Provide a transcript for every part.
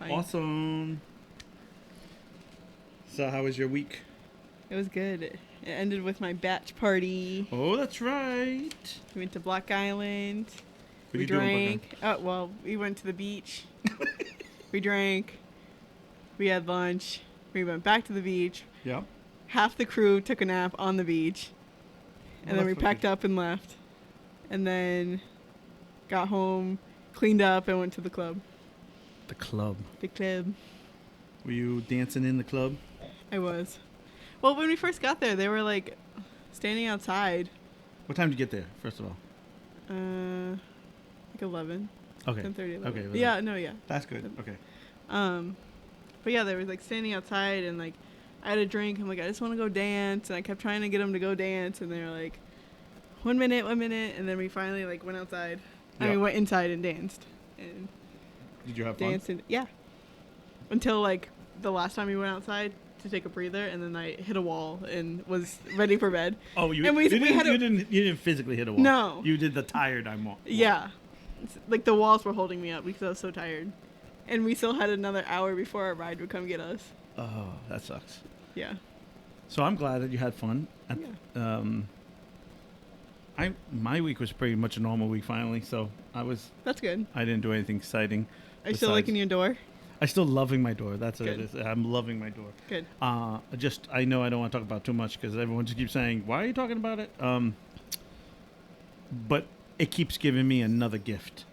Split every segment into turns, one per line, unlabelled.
fine.
Awesome. So how was your week?
It was good. It ended with my batch party.
Oh, that's right.
We went to Block Island.
What
We
you doing,
drank. Oh, well, we went to the beach. We drank. We had lunch. We went back to the beach.
Yep.
Half the crew took a nap on the beach. And then we packed up and left. And then got home, cleaned up, and went to the club.
The club.
The club.
Were you dancing in the club?
I was. Well, when we first got there, they were like standing outside.
What time did you get there, first of all?
Like 11.
Okay.
10:30, 11.
Okay.
Yeah, no, yeah.
That's good. Okay.
But yeah, they were like standing outside and like I had a drink. I'm like, I just want to go dance. And I kept trying to get them to go dance. And they were like, 1 minute. And then we finally like went outside.
Yeah.
I mean, went inside and danced. And
Did you have
danced
fun?
yeah. Until like the last time we went outside to take a breather, and then I hit a wall and was ready for bed.
Oh, you didn't physically hit a wall.
No.
You did the tired I'm wall.
Yeah. Like the walls were holding me up because I was so tired. And we still had another hour before our ride would come get us.
Oh, that sucks.
Yeah.
So I'm glad that you had fun.
Yeah.
My week was pretty much a normal week finally, so
That's good.
I didn't do anything exciting.
Are you still liking your door?
I'm still loving my door. That's what
Good.
it is. I'm loving my door.
Good.
I know I don't want to talk about it too much because everyone just keeps saying, "Why are you talking about it?" But it keeps giving me another gift.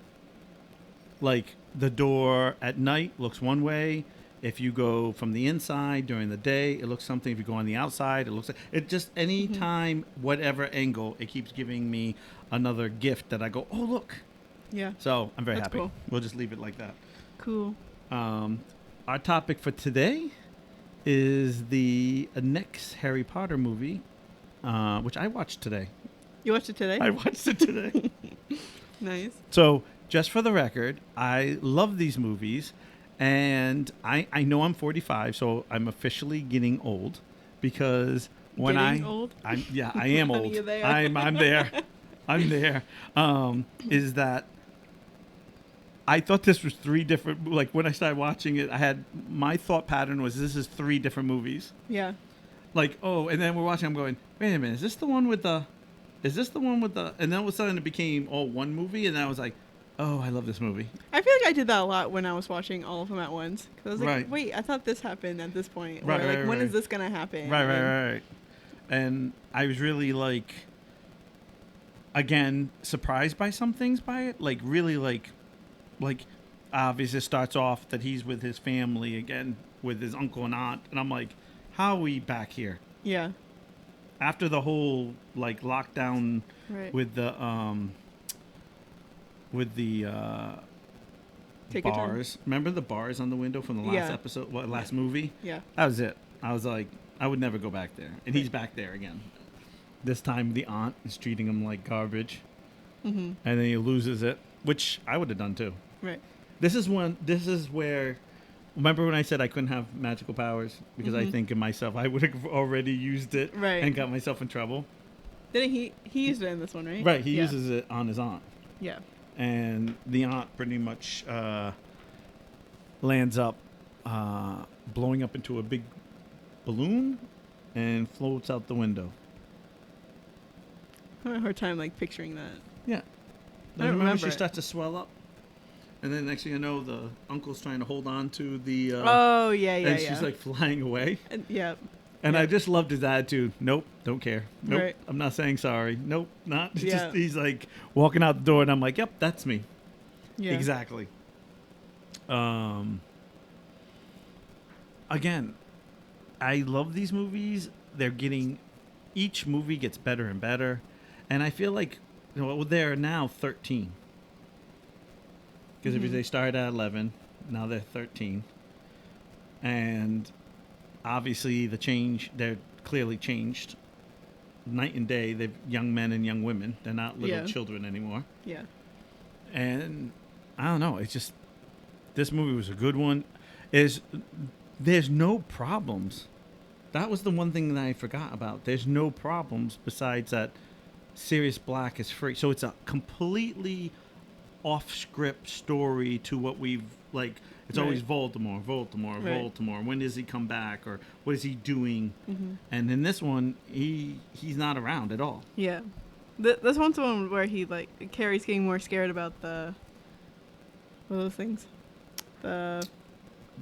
Like the door at night looks one way. If you go from the inside during the day, it looks something. If you go on the outside, it looks like it just any time, whatever angle, it keeps giving me another gift that I go, "Oh, look."
Yeah.
So I'm very
That's
happy.
cool.
We'll just leave it like that.
Cool.
Our topic for today is the next Harry Potter movie, which I watched today.
You watched it today?
I watched it today.
Nice.
So, just for the record, I love these movies, and I know I'm 45, so I'm officially getting old because when
Getting old?
I am old.
You're there.
I'm there. I'm there. Is that I thought this was three different. Like when I started watching it, my thought pattern was this is three different movies.
Yeah.
Like and then we're watching. I'm going, wait a minute, is this the one with the? And then all of a sudden it became all one movie, and I was like, oh, I love this movie.
I feel like I did that a lot when I was watching all of them at once. Because I was like,
Right.
wait, I thought this happened at this point.
Right,
or like,
right,
when
right.
is this going to happen?
Right. And I was really like, again, surprised by some things by it. Like really like obviously it starts off that he's with his family again, with his uncle and aunt, and I'm like, how are we back here?
Yeah.
After the whole like lockdown
Right.
with the
Take a turn.
bars. Remember the bars on the window from the last
Yeah.
episode, last movie?
Yeah.
That was it. I was like, I would never go back there. And he's back there again. This time the aunt is treating him like garbage.
Mm-hmm.
And then he loses it, which I would have done too.
Right.
This is where, remember when I said I couldn't have magical powers? Because I think in myself, I would have already used it
Right.
and got myself in trouble.
Didn't he used it in this one, right?
Right, he
Yeah.
uses it on his aunt.
Yeah.
And the aunt pretty much lands up blowing up into a big balloon and floats out the window.
I have a hard time like picturing that.
Yeah.
I don't remember
she
it.
starts to swell up. And then next thing you know, the uncle's trying to hold on to the...
Oh, yeah.
and she's like flying away.
Yeah.
And
Yeah.
I just loved his attitude. Nope, don't care. Nope,
Right.
I'm not saying sorry. Nope, not. It's
Yeah.
just, he's like walking out the door, and I'm like, yep, that's me.
Yeah.
Exactly. Again, I love these movies. Each movie gets better and better. And I feel like, they're now 13. Because if they started at 11, now they're 13. And obviously they're clearly changed. Night and day, they're young men and young women. They're not little children anymore.
Yeah.
And I don't know. It's just, this movie was a good one. There's no problems. That was the one thing that I forgot about. There's no problems besides that Sirius Black is free. So it's a completely off script story to what we've like. It's always Voldemort, Voldemort, Voldemort. When does he come back, or what is he doing? And in this one, he's not around at all.
Yeah. This one's the one where he, like, Carrie's getting more scared about what are those things? The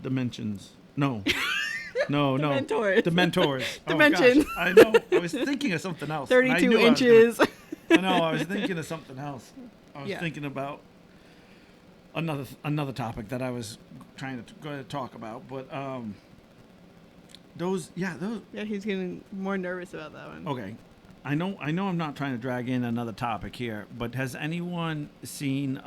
Dimensions. No. No.
Dementors.
Dementors.
Dimensions.
Oh, I know. I was thinking of something else.
32 inches.
I know. I was thinking of something else. I was thinking about another topic that I was trying to go to talk about, but those. Yeah,
he's getting more nervous about that one.
Okay. I know I'm not trying to drag in another topic here, but has anyone seen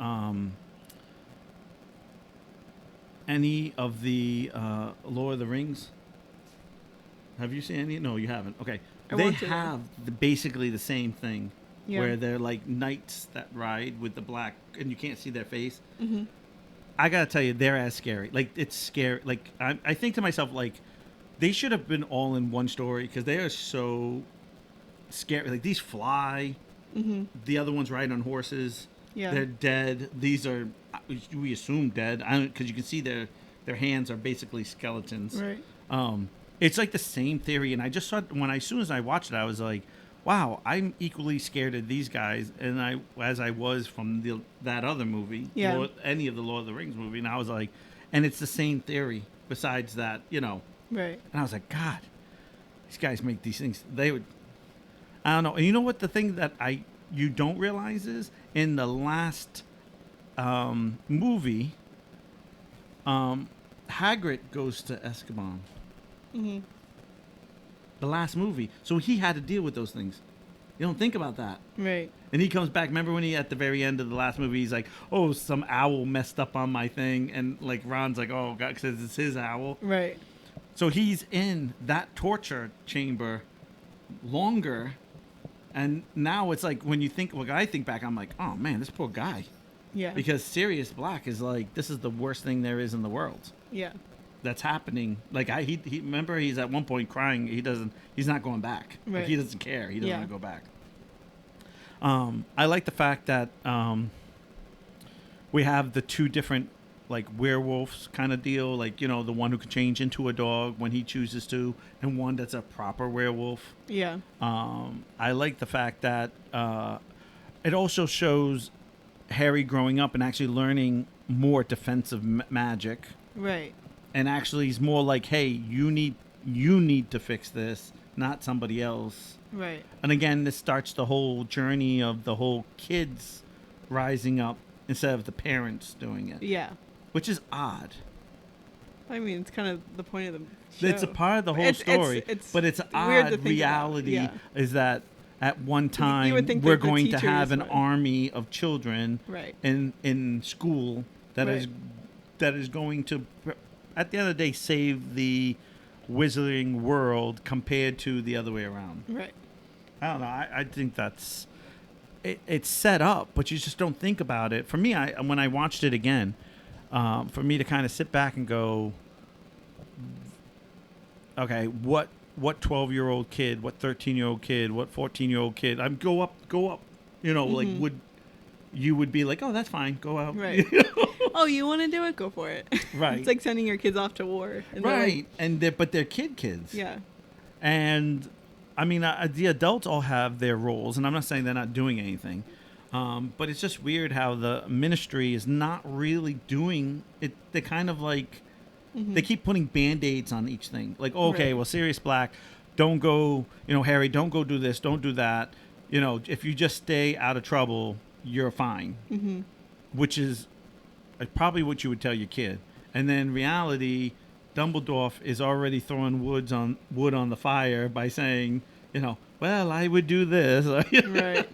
any of the Lord of the Rings? Have you seen any? No, you haven't. Okay. They have basically the same thing, where they're like knights that ride with the black, and you can't see their face.
Mm-hmm.
I gotta tell you, they're as scary. Like, it's scary. Like, I think to myself, like, they should have been all in one story, because they are so scary. Like, these fly.
Mm-hmm.
The other ones ride on horses.
Yeah.
They're dead. These are, we assume, dead. Because you can see their hands are basically skeletons.
Right.
It's like the same theory, and I just saw as soon as I watched it, I was like, wow, I'm equally scared of these guys, as I was from that other movie, any of the Lord of the Rings movie, and I was like, and it's the same theory. Besides that,
Right.
And I was like, God, these guys make these things. They would. I don't know. And you know what? The thing that you don't realize is in the last movie, Hagrid goes to Azkaban.
Mm-hmm.
The last movie, so he had to deal with those things. You don't think about that,
right?
And he comes back. Remember when he at the very end of the last movie, he's like, "Oh, some owl messed up on my thing," and like Ron's like, "Oh God," because it's his owl,
right?
So he's in that torture chamber longer. And now it's like when I think back, I'm like, oh man, this poor guy.
Yeah.
Because Sirius Black is like, this is the worst thing there is in the world.
Yeah.
That's happening. Like he remember he's at one point crying. He's not going back.
Right.
Like, he doesn't care. He doesn't want to go back. I like the fact that we have the two different like werewolves kind of deal. Like, the one who can change into a dog when he chooses to, and one that's a proper werewolf.
Yeah.
I like the fact that it also shows Harry growing up and actually learning more defensive magic.
Right.
And actually he's more like, hey, you need to fix this, not somebody else.
Right.
And again, this starts the whole journey of the whole kids rising up instead of the parents doing it.
Yeah.
Which is odd.
I mean, it's kind of the point of the show.
It's a part of the whole story, but it's odd reality is that at one time we're going to have an army of children in school that is going to, at the end of the day, save the wizarding world compared to the other way around.
Right.
I don't know. I think that's it's set up, but you just don't think about it. For me, when I watched it again, for me to kind of sit back and go, okay, what 12-year-old kid, what 13-year-old kid, what 14-year-old kid, go up, like you would be like, oh, that's fine, go out.
Right. Oh, you want to do it? Go for it.
Right.
It's like sending your kids off to war. And
right. But they're kids.
Yeah.
And I mean, the adults all have their roles, and I'm not saying they're not doing anything. But it's just weird how the ministry is not really doing it. They kind of like, they keep putting Band-Aids on each thing. Like, okay, well, Sirius Black, don't go, Harry, don't go do this, don't do that. If you just stay out of trouble, you're fine. Mm-hmm. Which is probably what you would tell your kid. And then reality, Dumbledore is already throwing wood on the fire by saying, well, I would do this.
Right.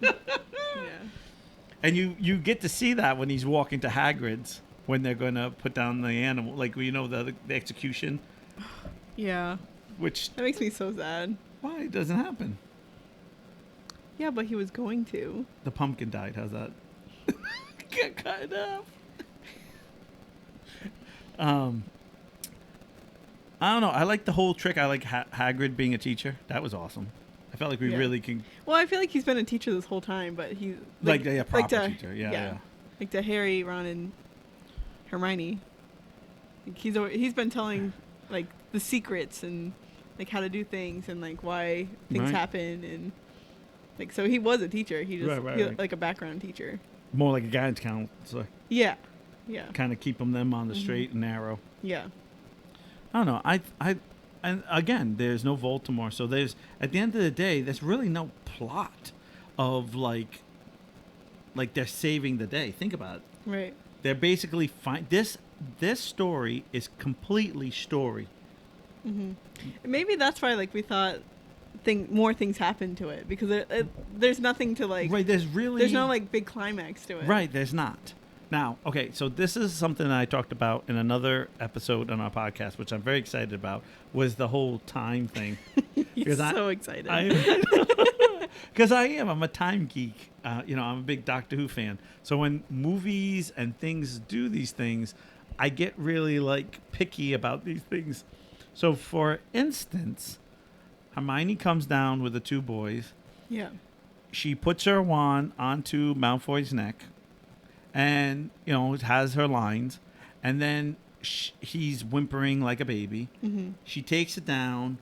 And you get to see that when he's walking to Hagrid's, when they're going to put down the animal, like, the execution.
Yeah.
Which...
That makes me so sad.
Why? It doesn't happen.
Yeah, but he was going to.
The pumpkin died. How's that? Get cut off. I don't know. I like the whole trick. I like Hagrid being a teacher. That was awesome. I felt like we really can...
Well, I feel like he's been a teacher this whole time, but he's...
Proper teacher. Yeah.
like to Harry, Ron, and Hermione. Like he's been telling like the secrets and like how to do things and like why things
Right.
happen and like so he was a teacher. He just
Right.
like a background teacher.
More like a guidance counselor.
Yeah. Yeah.
Kind of keep them on the straight and narrow.
Yeah.
I don't know. And again, there's no Voldemort, so there's at the end of the day, there's really no plot of like they're saving the day. Think about it.
Right.
They're basically this story is completely story.
Mm-hmm. Maybe that's why like we thought more things happen to it because there's nothing to like.
Right. There's
no like big climax to it.
Right. There's not. Now, okay, so this is something that I talked about in another episode on our podcast, which I'm very excited about, was the whole time thing.
You're so excited.
Because I am. I'm a time geek. I'm a big Doctor Who fan. So when movies and things do these things, I get really, like, picky about these things. So, for instance, Hermione comes down with the two boys.
Yeah.
She puts her wand onto Malfoy's neck. And, it has her lines. And then he's whimpering like a baby.
Mm-hmm.
She takes it down,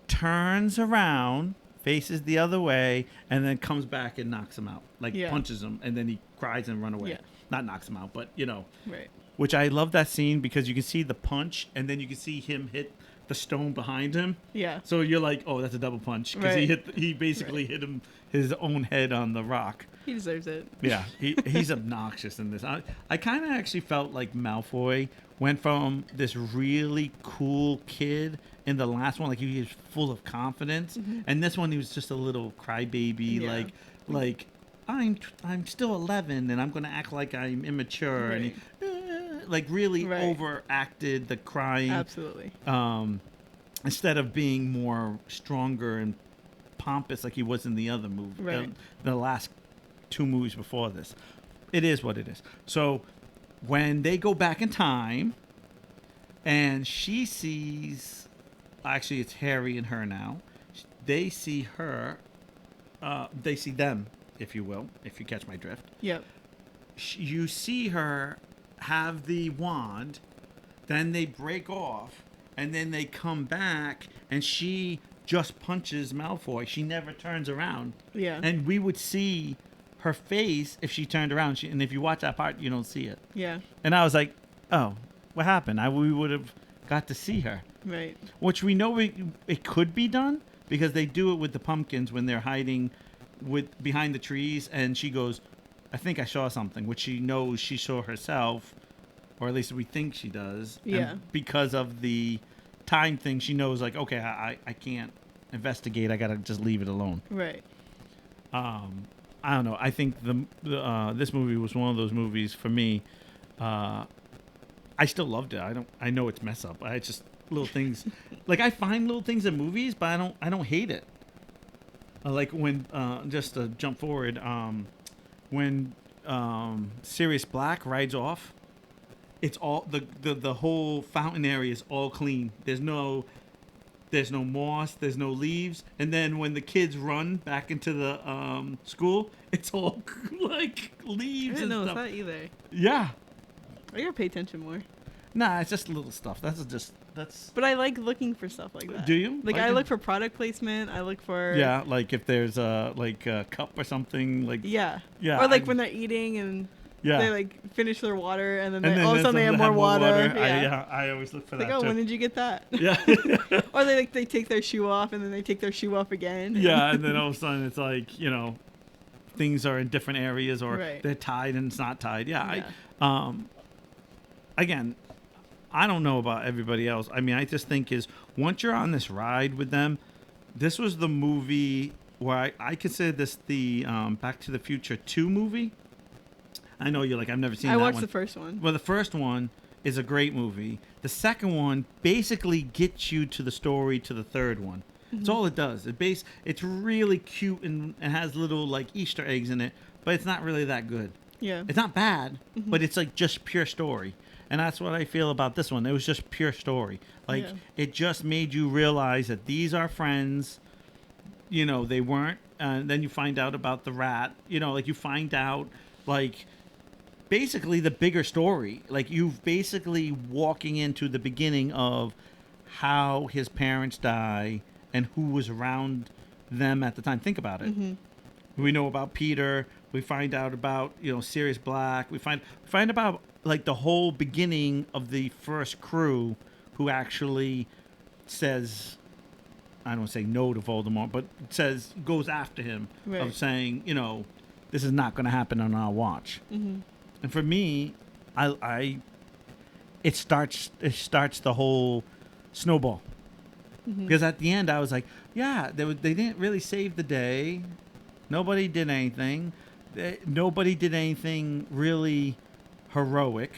turns around, faces the other way, and then comes back and knocks him out. Punches him. And then he cries and runs away.
Yeah.
Not knocks him out, but,
Right.
Which I love that scene because you can see the punch, and then you can see him hit the stone behind him.
Yeah.
So you're like, oh, that's a double punch. Because he basically hit his own head on the rock.
He deserves it.
Yeah, he's obnoxious in this. I kind of actually felt like Malfoy went from this really cool kid in the last one, like he was full of confidence, and this one he was just a little crybaby, like I'm still 11 and I'm gonna act like I'm immature, and he really overacted the crying.
Absolutely.
Instead of being more stronger and pompous like he was in the other movie, the last 2 movies before this. It is what it is. So when they go back in time and she sees, actually it's Harry and her now, they see her, they see them, if you will, if you catch my drift.
Yep.
You see her have the wand, then they break off, and then they come back and she just punches Malfoy. She never turns around.
Yeah.
And we would see her face if she turned around. And if you watch that part, you don't see it.
Yeah.
And I was like, oh, what happened? We would have got to see her.
Right.
Which we know it could be done because they do it with the pumpkins when they're hiding behind the trees. And she goes, I think I saw something, which she knows she saw herself, or at least we think she does.
Yeah.
And because of the time thing, she knows, like, okay, I can't investigate. I got to just leave it alone.
Right.
I don't know. I think this movie was one of those movies for me. I still loved it. I know it's mess up. I just little things. Like I find little things in movies, but I don't hate it. Like when just to jump forward, when Sirius Black rides off, it's all the whole fountain area is all clean. There's no moss, there's no leaves, and then when the kids run back into the school, it's all like leaves.
I didn't know
stuff.
that either.
Yeah.
I gotta pay attention more.
Nah, it's just little stuff. That's.
But I like looking for stuff like that.
Do you?
Like I look for product placement. I look for.
Yeah, like if there's a cup or something like.
Yeah.
Yeah.
Or like when they're eating and.
Yeah.
They like finish their water and then
then
all of a sudden they have more water.
Yeah. I always look for
like,
that.
Oh,
too.
when did you get that?
Yeah.
Or they take their shoe off and then they take their shoe off again.
Yeah, and then all of a sudden it's like, things are in different areas or they're tied and it's not tied. Yeah. Again, I don't know about everybody else. I mean, I just think once you're on this ride with them, this was the movie where I consider this the Back to the Future 2 movie. I know you're like, I've never seen that one.
I watched the first one.
Well, the first one is a great movie. The second one basically gets you to the story to the third one. Mm-hmm. That's all it does. It's really cute and has little like Easter eggs in it, but it's not really that good.
Yeah.
It's not bad, but it's like just pure story. And that's what I feel about this one. It was just pure story. Like it just made you realize that these are friends. They weren't. And then you find out about the rat. Like you find out like basically the bigger story. Like you've basically walking into the beginning of how his parents die and who was around them at the time. Think about it.
Mm-hmm.
We know about Peter. We find out about Sirius Black. We find about like the whole beginning of the first crew who actually says, I don't want to say no to Voldemort, but goes after him
Right.
of saying, this is not going to happen on our watch.
Mm-hmm.
And for me, it starts the whole snowball.
Mm-hmm.
Because at the end, I was like, yeah, they didn't really save the day. Nobody did anything. Nobody did anything really heroic.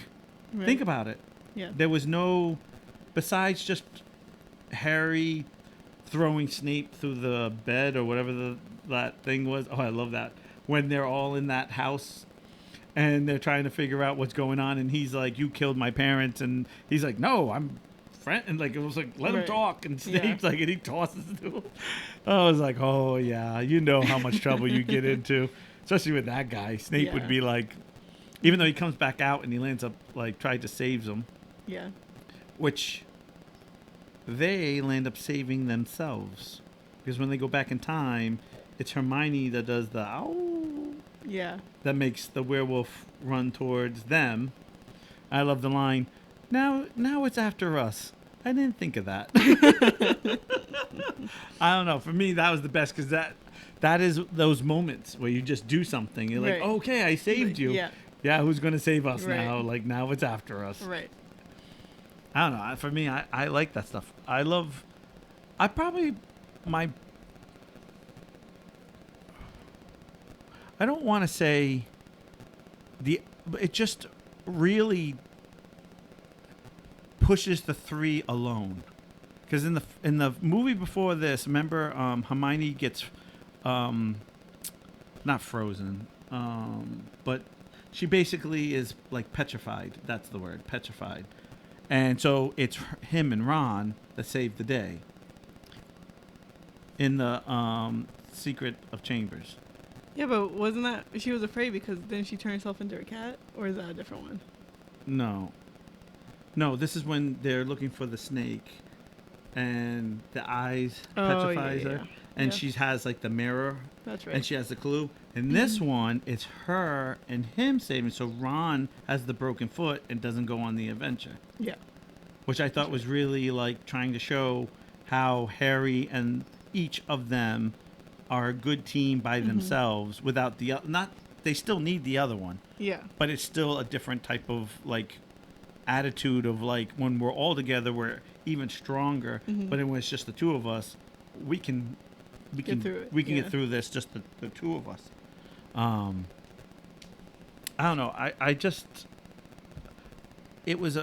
Right.
Think about it.
Yeah.
There was no, besides just Harry throwing Snape through the bed or whatever that thing was. Oh, I love that. When they're all in that house and they're trying to figure out what's going on, and he's like, "You killed my parents," and he's like, "No, I'm friend," and like it was like, "Let him
Right.
talk," and Snape's like, and he tosses it to him. I was like, "Oh yeah, you know how much trouble you get into, especially with that guy." Snape would
Yeah.
be like, even though he comes back out and he lands up like trying to save them,
Yeah.
which they land up saving themselves, because when they go back in time, it's Hermione that does the ow.
Yeah.
That makes the werewolf run towards them. I love the line, now it's after us. I didn't think of that. I don't know. For me, that was the best, because that is those moments where you just do something. You're
Right.
like, okay, I saved you.
Yeah.
Yeah, who's going to save us
Right.
now? Like, now it's after us.
Right.
I don't know. For me, I like that stuff. I don't want to say it just really pushes the three alone. Because in the movie before this, remember, Hermione gets not frozen, but she basically is like petrified. That's the word, petrified. And so it's him and Ron that save the day in the Secret of Chambers.
Yeah, but wasn't that she was afraid because then she turned herself into a cat, or is that a different one?
No, this is when they're looking for the snake, and the eyes petrifies her, and she has like the mirror.
That's right.
And she has the clue. In this one, it's her and him saving. So Ron has the broken foot and doesn't go on the adventure.
Yeah.
Which I thought was really like trying to show how Harry and each of them are a good team by themselves without the not. They still need the other one.
Yeah.
But it's still a different type of like attitude of like when we're all together, we're even stronger. But when it's just the two of us, we can
Get through it,
get through this, just the two of us. I don't know. I just, it was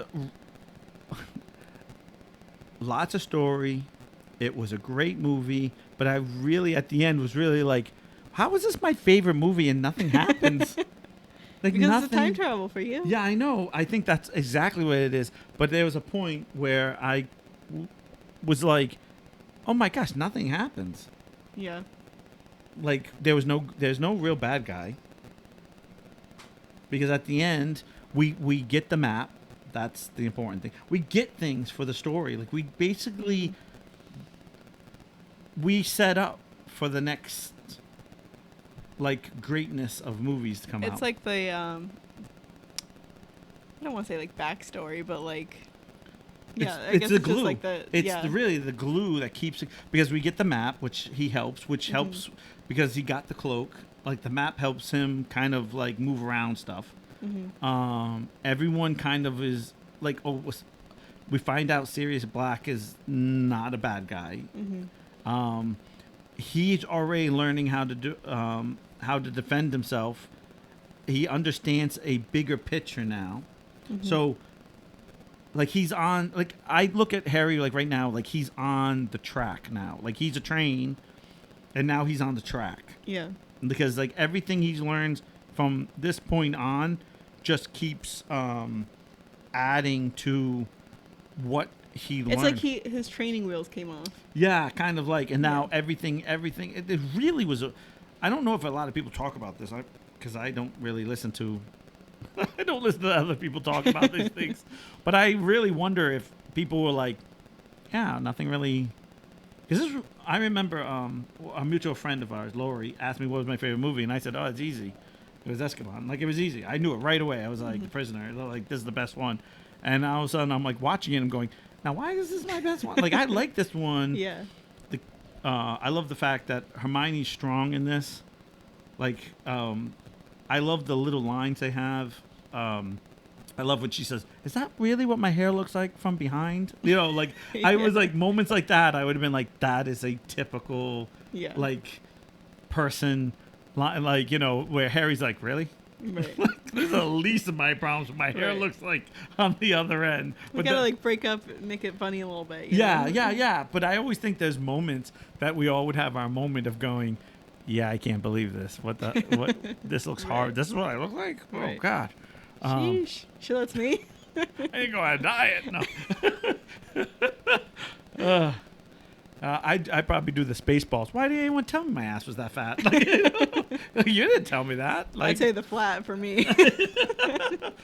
lots of story. It was a great movie, but I really at the end was really like, how is this my favorite movie and nothing happens? Like
Because
nothing.
it's a time travel for you.
Yeah, I know. I think that's exactly what it is. But there was a point where I was like, oh my gosh, nothing happens.
Yeah.
Like there's no real bad guy. Because at the end, we get the map. That's the important thing. We get things for the story. Like we basically we set up for the next like greatness of movies to come out.
It's like the I don't want to say like backstory, but like yeah, I guess
the
it's
glue.
just like the
Really the glue that keeps it, because we get the map, which he helps, which helps because he got the cloak. Like the map helps him kind of like move around stuff. Everyone kind of is like, we find out Sirius Black is not a bad guy. He's already learning how to defend himself. He understands a bigger picture now. So like he's on, like I look at Harry like right now, like he's on the track now. Like he's a train and now he's on the track.
Yeah.
Because like everything he's learned from this point on just keeps adding to what he learned.
It's like his training wheels came off.
Yeah, kind of like, and now everything. It really was I don't know if a lot of people talk about this, because I don't really listen to I don't listen to other people talk about these things. But I really wonder if people were like, yeah, nothing really. Because I remember a mutual friend of ours, Lori, asked me what was my favorite movie, and I said, oh, it's easy. It was Azkaban. Like, it was easy. I knew it right away. I was like, The Prisoner. Like, this is the best one. And all of a sudden, I'm like watching it and going, now, why is this my best one? Like, I like this one.
Yeah.
I love the fact that Hermione's strong in this. Like, I love the little lines they have. I love when she says, is that really what my hair looks like from behind? You know, like, I was like, moments like that, I would have been like, that is a typical, like, person, like, you know, where Harry's like, really?
Right.
Like, there's the least of my problems. My hair looks like on the other end.
We gotta like break up, make it funny a little bit.
Yeah. But I always think there's moments that we all would have our moment of going, yeah, I can't believe this. What this looks hard. This is what I look like. Oh God.
Sheesh. She lets me.
I ain't go on a diet. No. I'd probably do the Spaceballs. Why didn't anyone tell me my ass was that fat? Like, you didn't tell me that. Like,
I'd say the flat for me.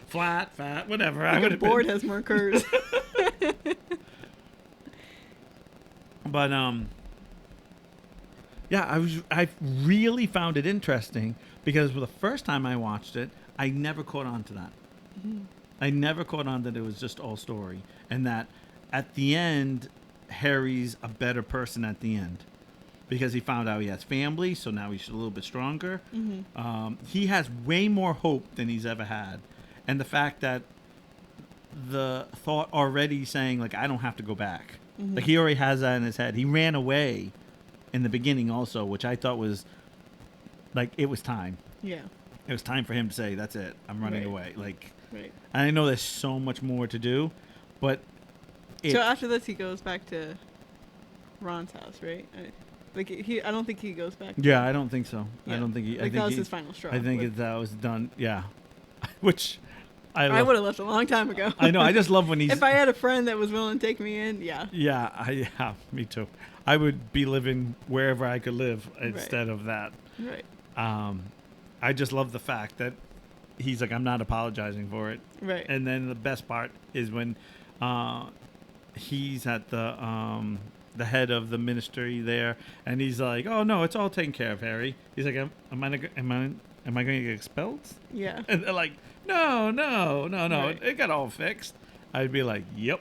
Flat, fat, whatever.
Like,
I would
a board has more curves.
But yeah, I really found it interesting because for the first time I watched it, I never caught on to that. Mm-hmm. I never caught on that it was just all story, and that at the end, Harry's a better person at the end because he found out he has family, so now he's a little bit stronger. Mm-hmm. He has way more hope than he's ever had, and the fact that the thought already saying like I don't have to go back, like he already has that in his head. He ran away in the beginning also, which I thought was like it was time.
Yeah,
it was time for him to say that's it. I'm running away. Like,
and
I know there's so much more to do, but.
So after this, he goes back to Ron's house, right? I don't think he goes back.
Yeah, I don't think so.
Yeah.
I don't think he.
Like, that was his final straw.
I think that was done. Yeah, which
I would have left a long time ago.
I know. I just love when he's.
If I had a friend that was willing to take me in, yeah.
Yeah, me too. I would be living wherever I could live instead of that.
Right.
I just love the fact that he's like, I'm not apologizing for it.
Right.
And then the best part is when. He's at the head of the ministry there, and he's like, "Oh no, it's all taken care of, Harry." He's like, "Am I going to get expelled?"
Yeah.
And they're like, "No, right. It got all fixed." I'd be like, "Yep."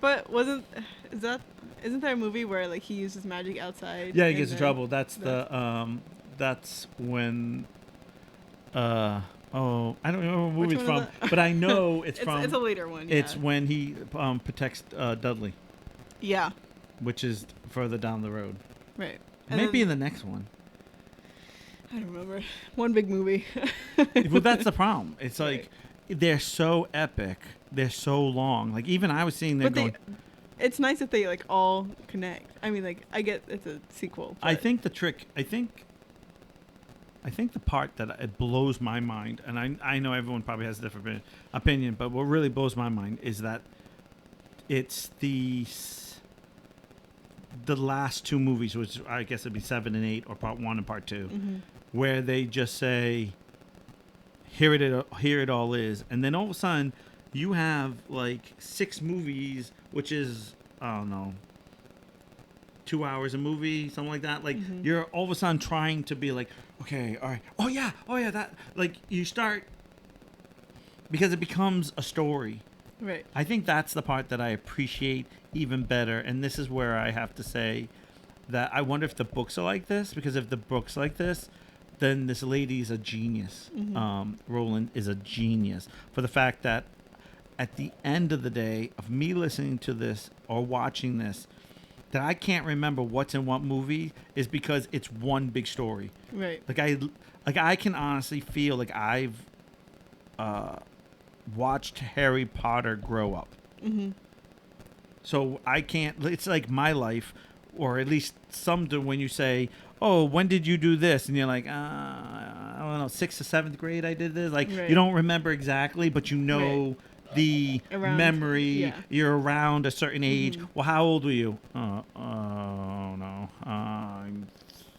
But isn't there a movie where like he uses magic outside?
Yeah, he gets in trouble. That's when. Oh, I don't know what movie it's from, but I know it's from.
It's a later one. Yeah.
It's when he protects Dudley.
Yeah.
Which is further down the road.
Right.
Maybe in the next one.
I don't remember. One big movie.
Well, that's the problem. It's like they're so epic. They're so long. Like even I was seeing them going.
It's nice that they like all connect. I mean, like I get it's a sequel.
I think the trick. I think the part that it blows my mind, and I know everyone probably has a different opinion, but what really blows my mind is that it's the last two movies, which I guess it'd be 7 and 8, or part 1 and part 2, where they just say, here it all is, and then all of a sudden you have like 6 movies, which is I don't know. 2 hours a movie, something like that. Like you're all of a sudden trying to be like, okay, all right, oh yeah, that like you start because it becomes a story.
Right.
I think that's the part that I appreciate even better, and this is where I have to say that I wonder if the books are like this, because if the books like this, then this lady's a genius. Rowling is a genius for the fact that at the end of the day of me listening to this or watching this, that I can't remember what's in what movie is because it's one big story.
Right.
Like I can honestly feel like I've watched Harry Potter grow up. So I can't. It's like my life, or at least some do. When you say, "Oh, when did you do this?" and you're like, I don't know, 6th or 7th grade, I did this. Like you don't remember exactly, but you know. The memory, you're around a certain age. Well, how old were you? Oh no, I'm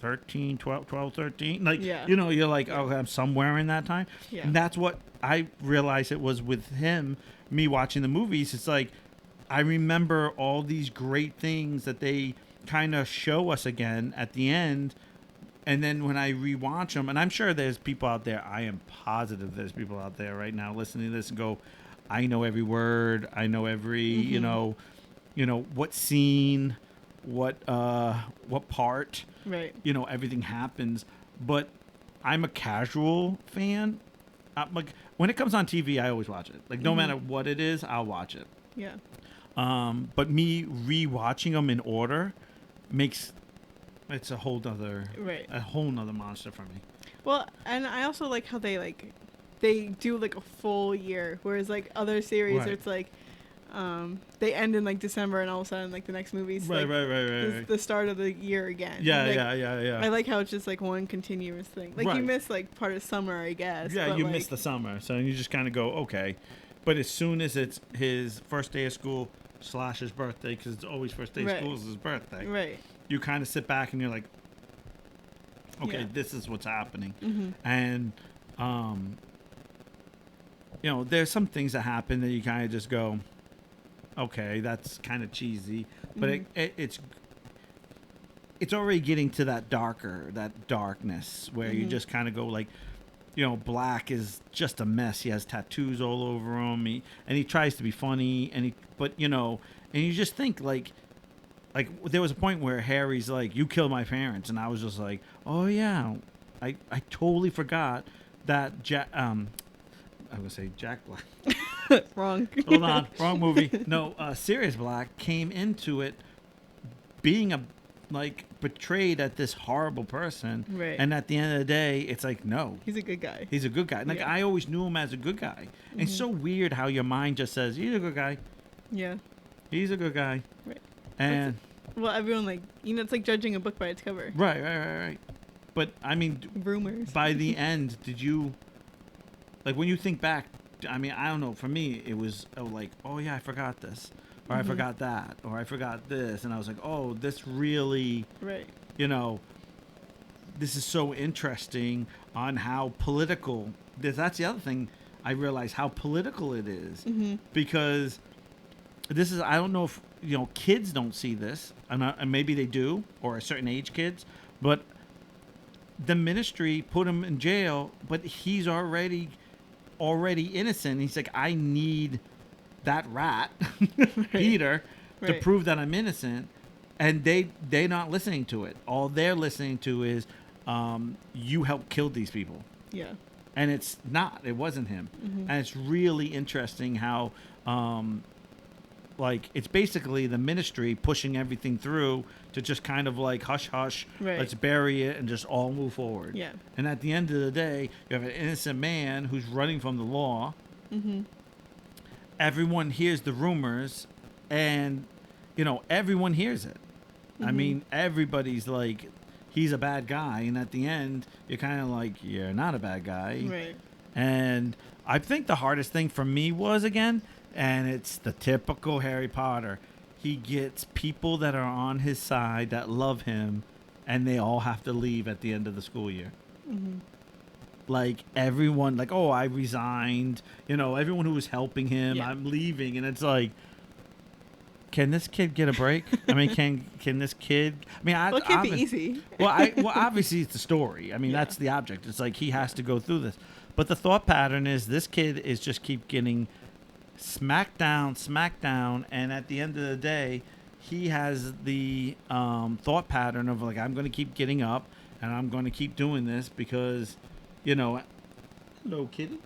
13, 12, 13. Like,
Yeah.
you're like,
Yeah.
oh, I'm somewhere in that time.
Yeah.
And that's what I realized it was with him, me watching the movies. It's like, I remember all these great things that they kind of show us again at the end. And then when I rewatch them, and I'm sure there's people out there, I am positive there's people out there right now listening to this and go, I know every word. I know every, what scene, what part,
Right.
everything happens. But I'm a casual fan. Like, when it comes on TV, I always watch it. Like, no matter what it is, I'll watch it.
Yeah.
But me rewatching them in order makes it's a whole nother monster for me.
Well, and I also like how they do like a full year, whereas like other series,
Right.
it's like they end in like December, and all of a sudden like the next movie's
Right.
the start of the year again.
Yeah,
Like,
yeah.
I like how it's just like one continuous thing. Like
Right.
you miss like part of summer, I guess.
Yeah,
but,
you
like,
miss the summer, so you just kind of go, okay. But as soon as it's his first day of school / his birthday, because it's always first day of
Right.
school is his birthday,
Right.
you kind of sit back and you're like, okay,
Yeah.
this is what's happening.
Mm-hmm.
And, there's some things that happen that you kind of just go, okay, that's kind of cheesy. But it's already getting to that darkness where you just kind of go like, Black is just a mess. He has tattoos all over him. He tries to be funny, and you just think like there was a point where Harry's like, "You killed my parents," and I was just like, "Oh yeah, I totally forgot that I'm gonna say Jack Black.
Wrong.
Hold on, wrong movie. No, Sirius Black came into it being betrayed at this horrible person,
Right.
and at the end of the day, it's like, no,
He's a good guy.
he's a good guy. Like,
Yeah.
I always knew him as a good guy. And it's so weird how your mind just says, he's a good guy.
Yeah.
He's a good guy.
Right.
And
Well, everyone it's like judging a book by its cover.
right. But I mean,
Rumors.
by the end, did you when you think back? I mean, I don't know. For me, it was like, oh yeah, I forgot this, or I forgot that, or I forgot this, and I was like, oh, this really,
Right.
this is so interesting on how political. That's the other thing I realized, how political it is, because this is, I don't know if kids don't see this, and maybe they do, or a certain age kids, but the ministry put him in jail, but he's already innocent. He's like, I need that rat, Peter, to
Right.
prove that I'm innocent, and they're not listening to it. All they're listening to is, you helped kill these people,
Yeah.
and it wasn't him. And it's really interesting how it's basically the ministry pushing everything through to just kind of like, hush hush,
Right.
let's bury it and just all move forward.
Yeah.
And at the end of the day, you have an innocent man who's running from the law. Everyone hears the rumors, and everyone hears it. I mean, everybody's like, he's a bad guy, and at the end, you're kind of like, you're not a bad guy.
Right.
And I think the hardest thing for me was, again, and it's the typical Harry Potter, he gets people that are on his side that love him, and they all have to leave at the end of the school year. Like, everyone, like, oh, I resigned. Everyone who was helping him,
Yeah.
I'm leaving. And it's like, can this kid get a break? I mean, can this kid? I mean,
Well, it can't be easy.
well, obviously it's the story. I mean, that's the object. It's like he has to go through this. But the thought pattern is this kid is just keep getting smacked down, and at the end of the day, he has the thought pattern of like, I'm going to keep getting up, and I'm going to keep doing this because, hello, kitty.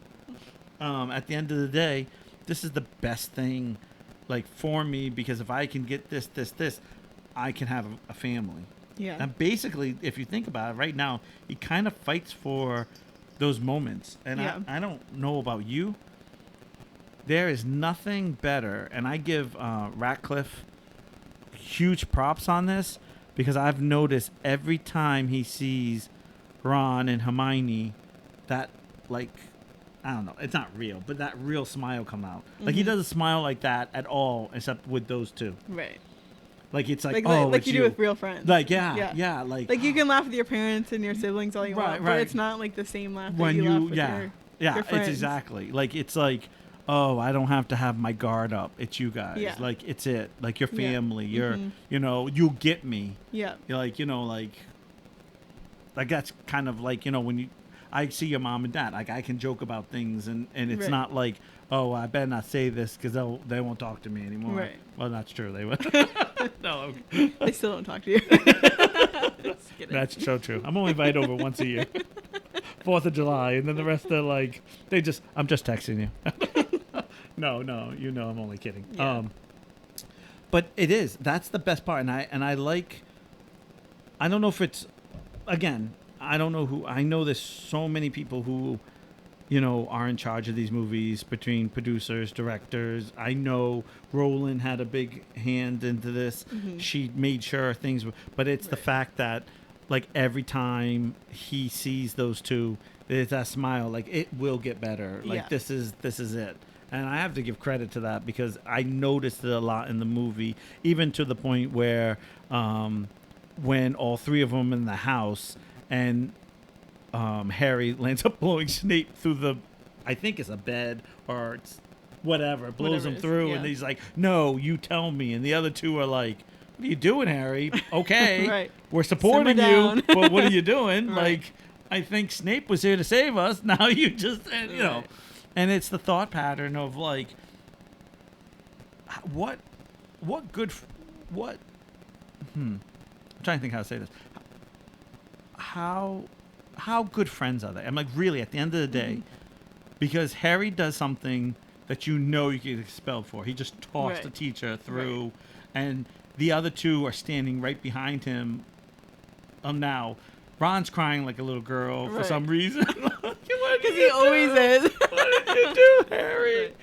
At the end of the day, this is the best thing, like, for me, because if I can get this, I can have a family.
Yeah.
And basically, if you think about it, right now, he kind of fights for those moments. And
Yeah.
I don't know about you. There is nothing better, and I give Ratcliffe huge props on this, because I've noticed every time he sees Ron and Hermione, that, like, I don't know, it's not real, but that real smile come out. Like, he doesn't smile like that at all, except with those two.
Right.
Like it's like,
like
it's
you do with real friends.
Like yeah, like
you can laugh with your parents and your siblings all you want, but it's not like the same laugh that you laugh with your friends.
It's exactly like it's like, oh, I don't have to have my guard up. It's you guys.
Yeah.
Like it's it. Like your family. You're
Mm-hmm.
you get me.
Yeah.
You're like like that's kind of like when I see your mom and dad. Like I can joke about things and it's not like, oh, I better not say this because they won't talk to me anymore.
Right.
Well, that's true. They would. No.
They still don't talk to you.
That's so true. I'm only invited over once a year. 4th of July, and then the rest are like, I'm just texting you. No, I'm only kidding.
Yeah.
But it is. That's the best part, and I like. I don't know if it's, again, I don't know who. I know there's so many people who, are in charge of these movies, between producers, directors. I know Roland had a big hand into this.
Mm-hmm.
She made sure things were, but it's the fact that, like, every time he sees those two, there's that smile, like, it will get better. Like, this is it. And I have to give credit to that because I noticed it a lot in the movie, even to the point where when all three of them in the house and Harry lands up blowing Snape through the, I think it's a bed or it's whatever, blows him through, and he's like, no, you tell me. And the other two are like, what are you doing, Harry? Okay,
right.
We're supporting you, but what are you doing?
Right.
Like, I think Snape was here to save us. Now you just, know. And it's the thought pattern of like, I'm trying to think how to say this. How good friends are they? I'm like, really, at the end of the day, because Harry does something that you get expelled for. He just tossed the teacher through, and the other two are standing right behind him. Now, Ron's crying like a little girl for some reason. Because
he always is.
What did you do, Harry?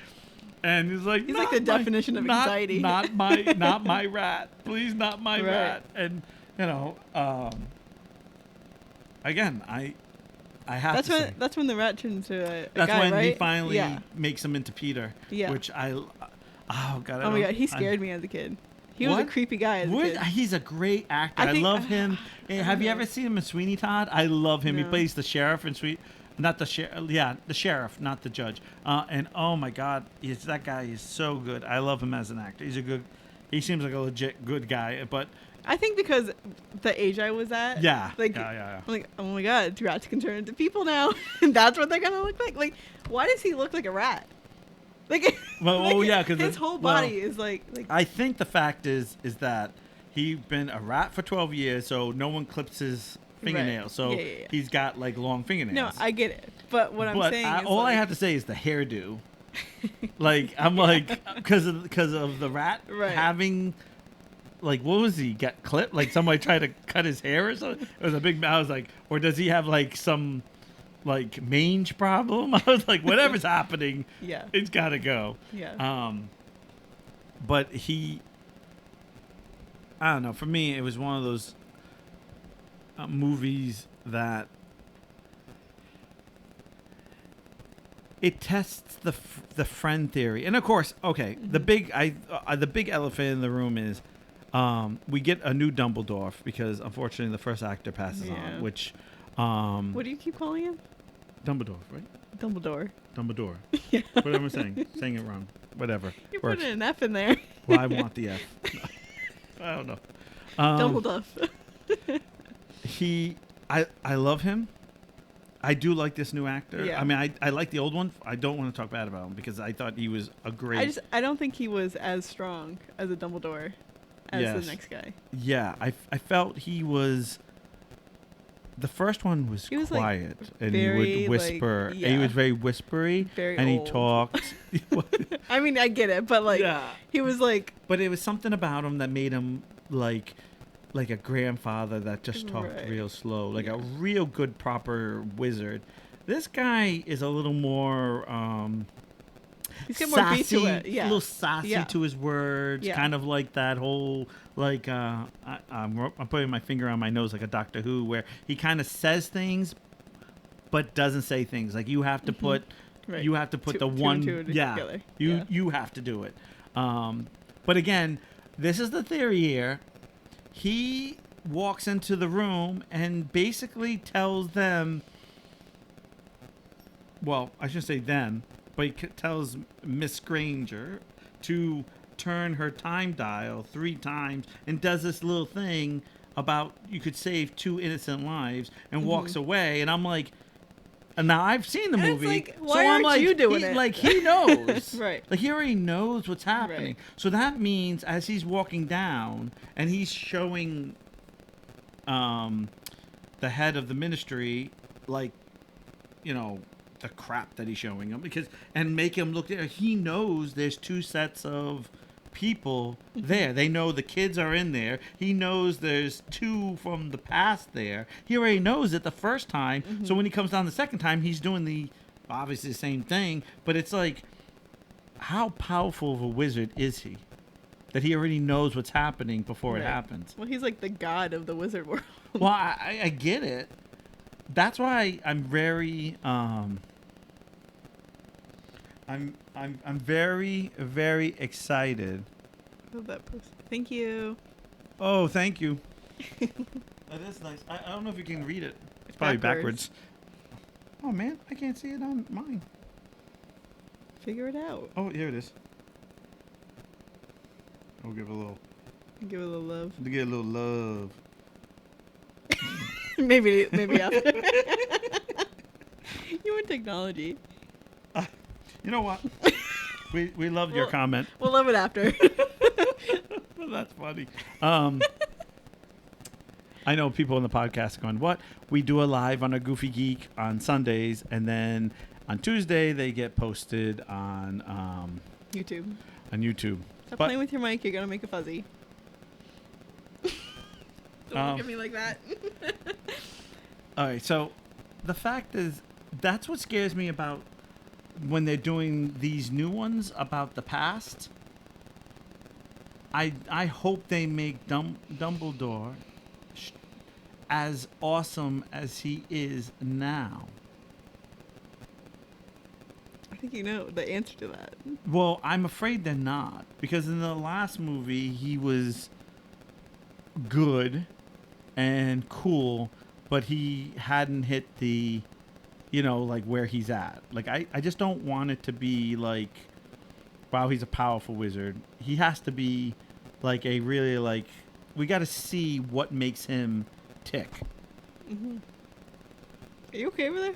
And he's like
the definition of anxiety.
Not my rat. Please, not my rat. And again, I have to say.
That's when the rat turns into a
that's
guy,
when
right?
he finally makes him into Peter. Yeah. Which oh my god,
he scared me as a kid. He was a creepy guy as a kid.
He's a great actor. I love him. Have you ever seen him in Sweeney Todd? I love him. No. He plays the sheriff in not the sheriff. Yeah, the sheriff, not the judge. And oh my God, that guy is so good. I love him as an actor. He seems like a legit good guy. But
I think because the age I was at.
Yeah.
I'm like, oh my God, rats can turn into people now, and that's what they're gonna look like. Like, why does he look like a rat? Like, because his whole body is like.
I think the fact is that he's been a rat for 12 years, so no one clips his fingernails. So he's got like long fingernails.
No, I get it, but what I'm saying is
all I have to say is the hairdo. Like I'm like because of the rat having. Like, what was he? Got clipped? Like somebody tried to cut his hair or something? It was a big. I was like, or does he have like some. Like mange problem? I was like, whatever's happening, it's got to go.
Yeah.
But I don't know. For me, it was one of those movies that it tests the friend theory, and of course, okay, the big elephant in the room is we get a new Dumbledore because unfortunately the first actor passes on, which.
What do you keep calling him?
Dumbledore, right?
Dumbledore.
Yeah. What am I saying? Saying it wrong. Whatever.
You put an F in there.
Well, I want the F. I don't know.
Dumbleduff.
I love him. I do like this new actor.
Yeah.
I mean, I like the old one. I don't want to talk bad about him because I thought he was a great.
I don't think he was as strong as a Dumbledore as the next guy.
Yeah, I felt he was. The first one was quiet, and he would whisper. And he was very whispery, and
old.
He talked.
I mean, I get it, but he was like.
But it was something about him that made him like a grandfather that just talked real slow, like a real good proper wizard. This guy is a little more.
He's got
sassy,
more beat to it. Yeah.
A little sassy to his words, kind of like that whole I'm putting my finger on my nose like a Doctor Who, where he kind of says things, but doesn't say things. Like you have to put, you have to put the one,
together.
You have to do it. But again, this is the theory here. he walks into the room and basically tells them, well, I shouldn't say them, but he tells Miss Granger to turn her time dial 3 times and does this little thing about you could save 2 innocent lives and walks away. And I'm like, and now I've seen the
And it's
movie,
like, why
so I'm
aren't
like,
you doing it?
like he knows,
Right.
Like he already knows what's happening.
Right.
So that means as he's walking down and he's showing, the head of the ministry, like, you know, the crap that he's showing him and make him look there. He knows there's 2 sets of people there. They know the kids are in there. He knows there's 2 from the past there. He already knows it the first time. So when he comes down the second time, he's doing obviously the same thing. But it's like, how powerful of a wizard is he? That he already knows what's happening before it happens.
Well, he's like the god of the wizard world.
Well, I get it. That's why I'm very I'm very, very excited.
Love that post. Thank you.
Oh, thank you. That is nice. I don't know if you can read it. It's probably backwards. Oh man, I can't see it on mine.
Figure it out.
Oh, here it is. I'll give it a little.
Give it a little love.
Give it a little love.
maybe after. You want technology.
You know what? we loved your comment.
We'll love it after.
That's funny. I know people in the podcast are going, what? We do a live on a Goofy Geek on Sundays, and then on Tuesday they get posted on
YouTube.
On YouTube.
Stop playing with your mic. You're going to make it fuzzy. Don't look at me like that.
All right, so the fact is, that's what scares me about when they're doing these new ones about the past. I hope they make Dumbledore as awesome as he is now.
I think you know the answer to that.
Well, I'm afraid they're not, because in the last movie he was good and cool, but he hadn't hit the, like where he's at. Like I just don't want it to be like, wow, he's a powerful wizard. He has to be like a really like, we got to see what makes him tick.
Mm-hmm. Are you okay over there?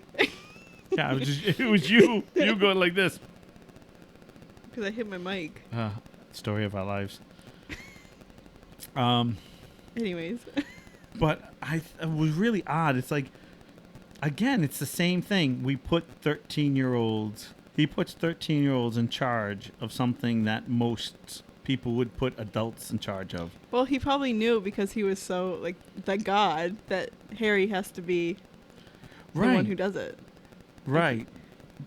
Yeah, it was you going like this.
Because I hit my mic.
Story of our lives.
Anyways.
But it was really odd. It's like, again, it's the same thing. We put 13-year-olds. He puts 13-year-olds in charge of something that most people would put adults in charge of.
Well, he probably knew because he was so, like, the god that Harry has to be the one who does it.
Right.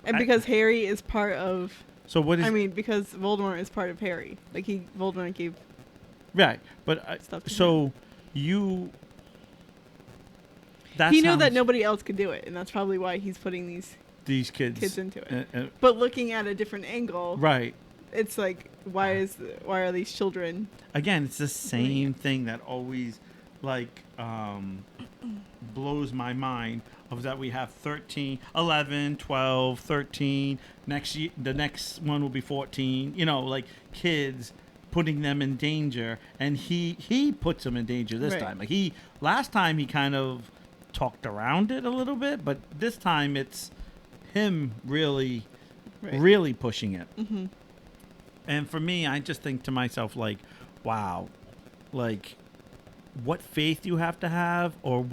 And because Harry is part of...
So what is...
I mean, because Voldemort is part of Harry. Like, Voldemort gave...
Right. But,
stuff to
so
him.
you...
He knew that nobody else could do it, and that's probably why he's putting these
kids
into it. But looking at a different angle...
Right.
It's like, why are these children...
Again, it's the same thing that always, like, blows my mind, of that we have 13, 11, 12, 13, the next one will be 14, like kids, putting them in danger, and he puts them in danger this time. Like last time he kind of talked around it a little bit, but this time it's him really pushing it. Mm-hmm. And for me, I just think to myself, like, wow, like, what faith you have to have, or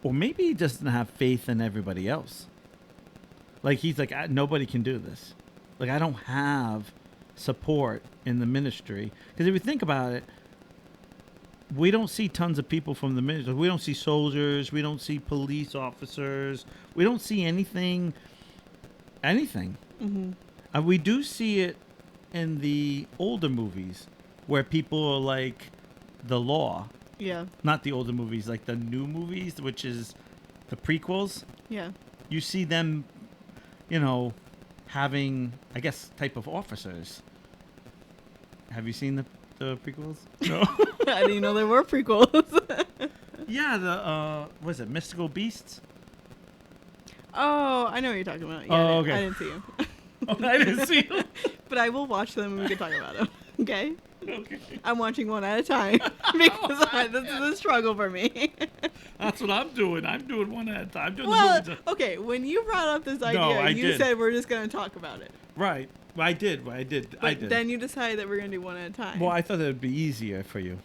maybe he doesn't have faith in everybody else. Like, he's like, nobody can do this. Like, I don't have support in the ministry. Because if you think about it, we don't see tons of people from the ministry. We don't see soldiers. We don't see police officers. We don't see anything. Mm-hmm. We do see it in the older movies where people are like the law.
Yeah.
Not the older movies, like the new movies, which is the prequels.
Yeah.
You see them, having, I guess, type of officers. Have you seen the prequels? No.
I didn't even know there were prequels.
Yeah, the was it Mystical Beasts?
Oh, I know what you're talking about. Yeah,
Oh, okay.
I didn't see him.
Oh, I didn't see them.
But I will watch them and we can talk about them. Okay?
Okay.
I'm watching one at a time because this is a struggle for me.
That's what I'm doing. I'm doing one at a time. I'm doing
Well,
the movies.
okay, when you brought up this
No,
idea,
I
you
did.
said we're just going to talk about it.
Right. Well, I did. I did.
But then you decided that we're going to do one at a time.
Well, I thought it would be easier for you.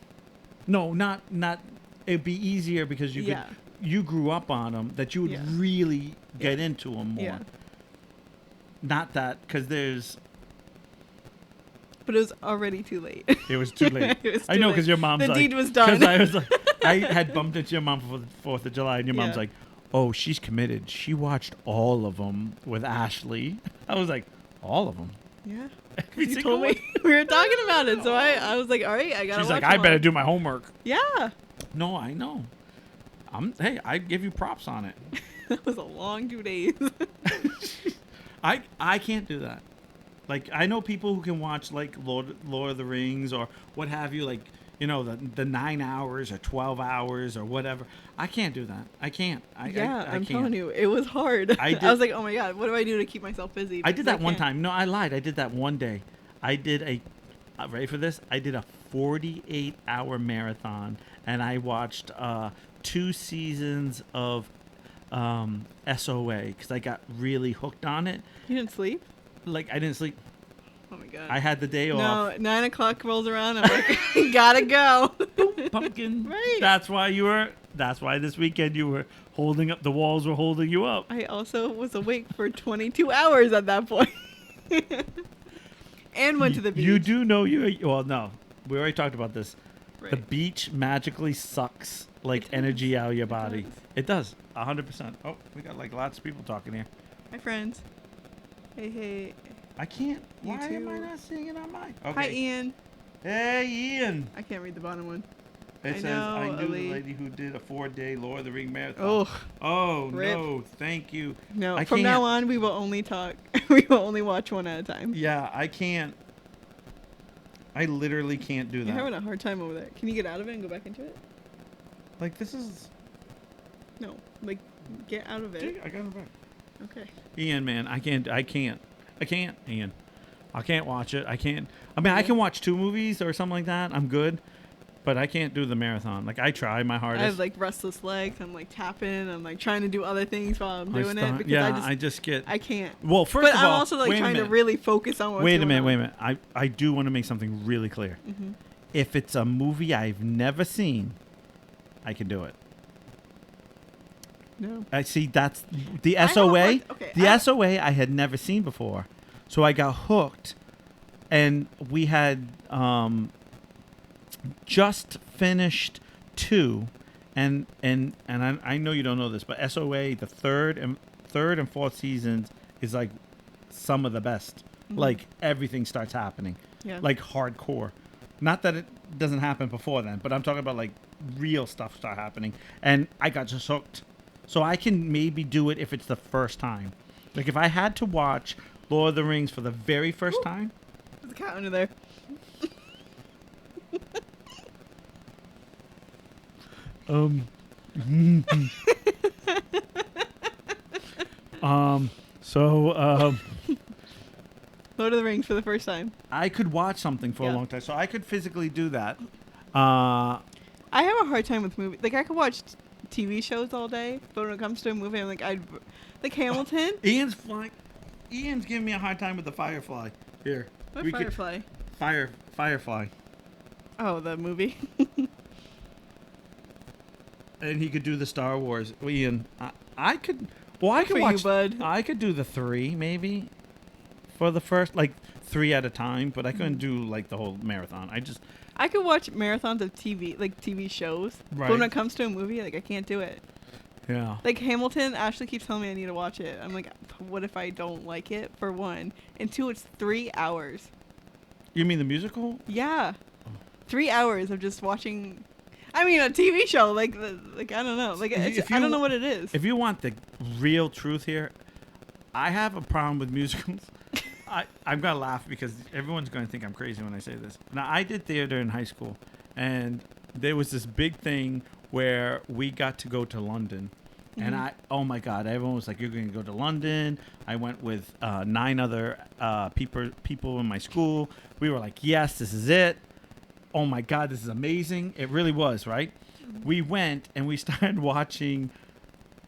No, not. It'd be easier because you
Yeah.
could. You grew up on them. That you would
Yeah.
really get into them more.
Yeah.
Not that because there's.
But it was already too late.
It was too late.
It was
I
too
know
late.
because your mom's
The
like.
deed was done.
Because I was like, I had bumped into your mom for the 4th of July, and your mom's
Yeah.
like, "Oh, she's committed. She watched all of them with Ashley." I was like, "All of them."
Yeah.
Every
You
single
told me
one?
we were talking about it, so I was like, all right, I gotta
She's
watch
like, "I
them
better
all."
do my homework."
Yeah.
No, I know. Hey, I give you props on it.
That was a long 2 days.
I can't do that. Like I know people who can watch like Lord of the Rings or what have you, like the 9 hours or 12 hours or whatever. I can't do that. I can't. I
I'm
can't.
telling you, it was hard.
I did-
I was like, oh my god, what do I do to keep myself busy?
I did
Because
that one
can't.
time. No, I lied. I did that one day. I did ready for this? I did a 48-hour marathon and I watched 2 seasons of SOA because I got really hooked on it.
You didn't sleep?
Like I didn't sleep.
Oh my god.
I had the day off.
No, 9 o'clock rolls around. I'm like, gotta go.
Pumpkin.
Right.
That's why this weekend you were holding up. The walls were holding you up.
I also was awake for 22 hours at that point. And went to the beach.
You do know well, no. We already talked about this.
Right.
The beach magically sucks like
It
energy
does.
out of your
It
body.
does.
It does. 100%. Oh, we got like lots of people talking here.
Hi, friends. Hey.
I can't.
You
Why am I
too.
not seeing it on mine? Okay.
Hi, Ian.
Hey, Ian.
I can't read the bottom one.
It
I
says,
know,
I knew
Ali.
the lady who did a 4-day Lord of the Ring marathon.
Oh,
Oh,
Rip.
no. Thank you.
no.
I
From now
can't.
on, we will only talk. We will only watch one at a time.
Yeah, I can't. I literally can't do
You're
that.
having a hard time over there. Can you get out of it and go back into it?
Like, this is...
No. Like, get out of
Gee,
it.
I got it back.
Okay.
Ian, man, I can't, Ian. I can't watch it. I can't. I mean, I can watch 2 movies or something like that. I'm good. But I can't do the marathon. Like, I try my hardest.
I have like restless legs. I'm like tapping. I'm like trying to do other things while I'm doing it because
yeah,
I just
get...
I can't.
Well, first
But
of
I'm
all...
also like
wait a
trying to
minute.
really focus on what's
Wait a
going
minute,
on.
I do want to make something really clear.
Mm-hmm.
If it's a movie I've never seen, I can do it.
No.
I see that's the
haven't
SOA.
watched- okay,
The
I-
SOA I had never seen before, so I got hooked, and we had just finished 2, and I know you don't know this, but SOA the third and 4th seasons is like some of the best.
Mhm.
Like everything starts happening,
Yeah.
like hardcore. Not that it doesn't happen before then, but I'm talking about like real stuff start happening, and I got just hooked. So I can maybe do it if it's the first time. Like if I had to watch Lord of the Rings for the very first time.
There's a cat under there. Lord of the Rings for the first time.
I could watch something for a
Yeah.
long time, so I could physically do that.
I have a hard time with movies. Like I could watch TV shows all day, but when it comes to a movie, I'm like like Hamilton.
Ian's giving me a hard time with the Firefly. Here,
What
we could-
Firefly?
Firefly,
Oh, the movie.
and he could do the Star Wars. Well, Ian, I could. Well, I could
for you,
watch.
bud.
I could do the 3 maybe for the first, like 3 at a time, but I couldn't do like the whole marathon.
I could watch marathons of TV, like TV shows. But
Right.
when it comes to a movie, like I can't do it.
Yeah.
Like Hamilton, Ashley keeps telling me I need to watch it. I'm like, what if I don't like it? For one, and 2, it's 3 hours.
You mean the musical?
Yeah, 3 hours of just watching. I mean, a TV show. Like I don't know. Like
If
I
you-
don't know what it is.
If you want the real truth here, I have a problem with musicals. I'm gonna laugh because everyone's gonna think I'm crazy when I say this. Now, I did theater in high school, and there was this big thing where we got to go to London. And oh my God, everyone was like, "You're going to go to London." I went with 9 other people in my school. We were like, "Yes, this is it. Oh my God, this is amazing." It really was, right? We went and we started watching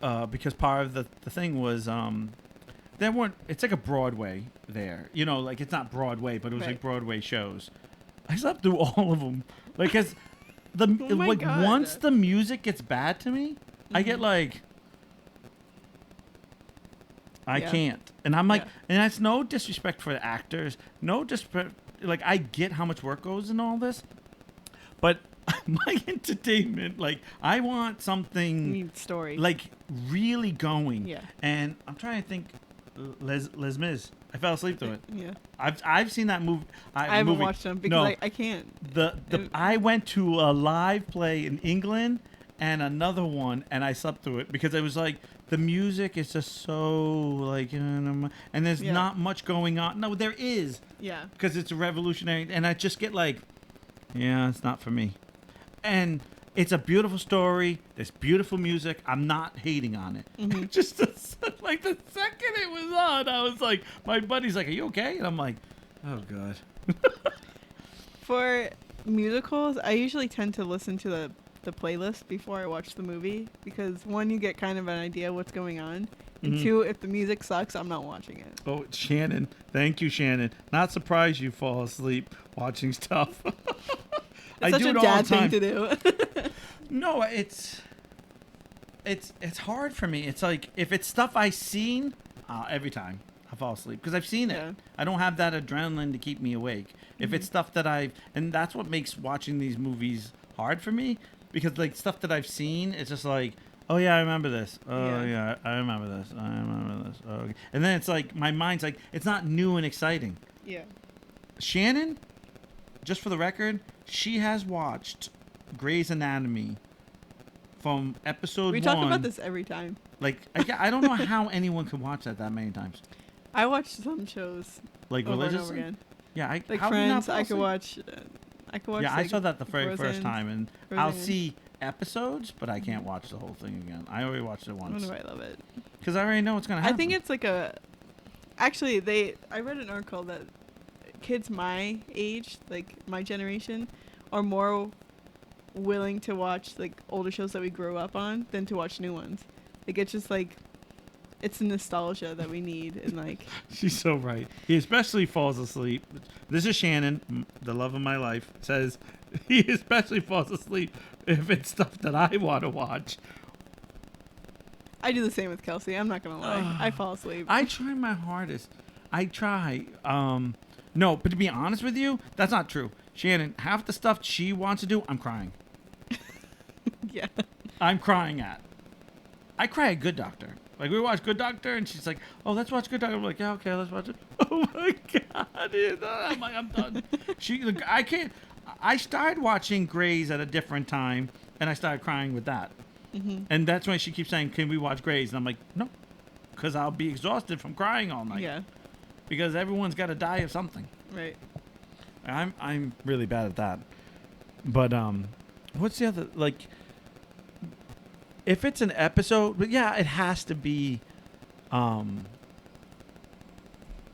because part of the thing was there weren't. It's like a Broadway there, like it's not Broadway, but it was like Broadway shows. I slept through all of them, like because
God.
once the music gets bad to me, I get like. I can't. And I'm like, and that's no disrespect for the actors. No disrespect. Like, I get how much work goes in all this. But my entertainment, like, I want something.
You need story.
Like, really going.
Yeah.
And I'm trying to think. Les Mis. I fell asleep to it.
Yeah.
I've seen that movie.
I haven't watched them because I can't.
I went to a live play in England and another one, and I slept through it because it was like, the music is just so like, and there's not much going on. No, there is.
Yeah. Because
it's revolutionary, and I just get like, yeah, it's not for me. And it's a beautiful story. There's beautiful music. I'm not hating on it.
Mm-hmm.
Just like the second it was on, I was like, my buddy's like, "Are you okay?" And I'm like, "Oh God."
For musicals, I usually tend to listen to the playlist before I watch the movie because 1, you get kind of an idea what's going on, and 2, if the music sucks, I'm not watching it.
Oh, Shannon. Thank you, Shannon. Not surprised you fall asleep watching stuff.
It's such a dad thing to do.
No, it's hard for me. It's like, if it's stuff I've seen, every time I fall asleep because I've seen it. I don't have that adrenaline to keep me awake. If it's stuff that and that's what makes watching these movies hard for me. Because, like, stuff that I've seen, it's just like, oh, yeah, I remember this. Oh, yeah, I remember this. I remember this. Oh, okay. And then it's like, my mind's like, it's not new and exciting.
Yeah. Shannon,
just for the record, she has watched Grey's Anatomy from episode 1.
We talk about this every time.
Like, I don't know how anyone could watch that many times.
I watch some shows
like
over
religiously?
and over again.
Yeah,
like Friends, I could watch...
Yeah, I saw that the very first time, and
Roseanne.
I'll see episodes, but I can't watch the whole thing again. I already watched it once.
Why do I love it?
Because I already know what's gonna happen.
I think it's like Actually, I read an article that kids my age, like my generation, are more willing to watch like older shows that we grew up on than to watch new ones. Like it's just like. It's the nostalgia that we need, and like.
She's so right. He especially falls asleep. This is Shannon, the love of my life, says he especially falls asleep if it's stuff that I want to watch.
I do the same with Kelsey. I'm not gonna lie. I fall asleep.
I try my hardest. I try. No, but to be honest with you, that's not true. Shannon, half the stuff she wants to do, I'm crying.
Yeah.
I'm crying at. I cry at Good Doctor. Like, we watch Good Doctor, and she's like, "Oh, let's watch Good Doctor." I'm like, "Yeah, okay, let's watch it." Oh my God, dude. I'm like, I'm done. I can't. I started watching Grey's at a different time, and I started crying with that.
Mm-hmm.
And that's why she keeps saying, "Can we watch Grey's?" And I'm like, "No," because I'll be exhausted from crying all night.
Yeah.
Because everyone's got to die of something.
Right.
I'm really bad at that. But what's the other, like? If it's an episode, but yeah, it has to be,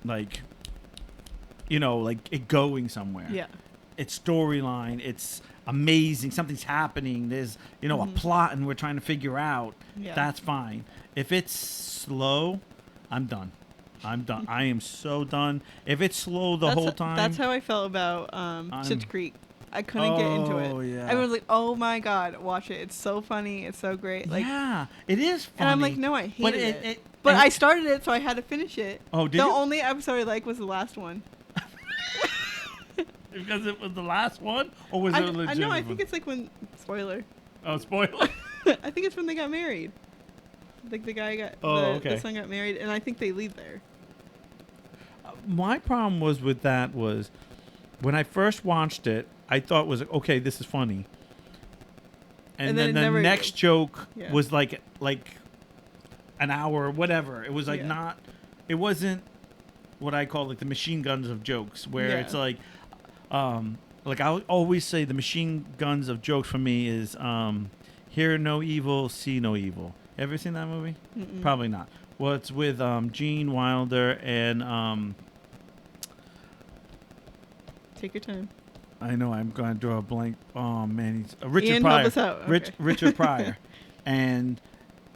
like, like it going somewhere.
Yeah.
It's storyline. It's amazing. Something's happening. There's, a plot, and we're trying to figure out.
Yeah.
That's fine. If it's slow, I'm done. I am so done. If it's slow the whole time.
That's how I felt about Schitt's Creek. I couldn't get into it.
Oh, yeah.
Everyone's like, "Oh my God, watch it. It's so funny. It's so great." Like,
yeah, it is funny.
And I'm like, "No, I hate it."
But
I started it, so I had to finish it.
Oh, did
you?
The
only episode I liked was the last one.
Because it was the last one? Or was it a legit
No, I think it's like when... Spoiler.
Oh, spoiler?
I think it's when they got married. Like the guy got... The son got married, and I think they leave there.
My problem was with that was, when I first watched it, I thought was, okay, this is funny. And then the next joke was like an hour or whatever. It was like not... It wasn't... what I call like the machine guns of jokes, where
Yeah.
it's like I always say the machine guns of jokes for me is hear no evil, see no evil. Ever seen that movie?
Mm-mm.
Probably not. Well, it's with Gene Wilder and
Take your time.
I know I'm going to draw a blank. Oh man, he's Richard
Ian,
Pryor.
help us out. Okay.
Richard Pryor, and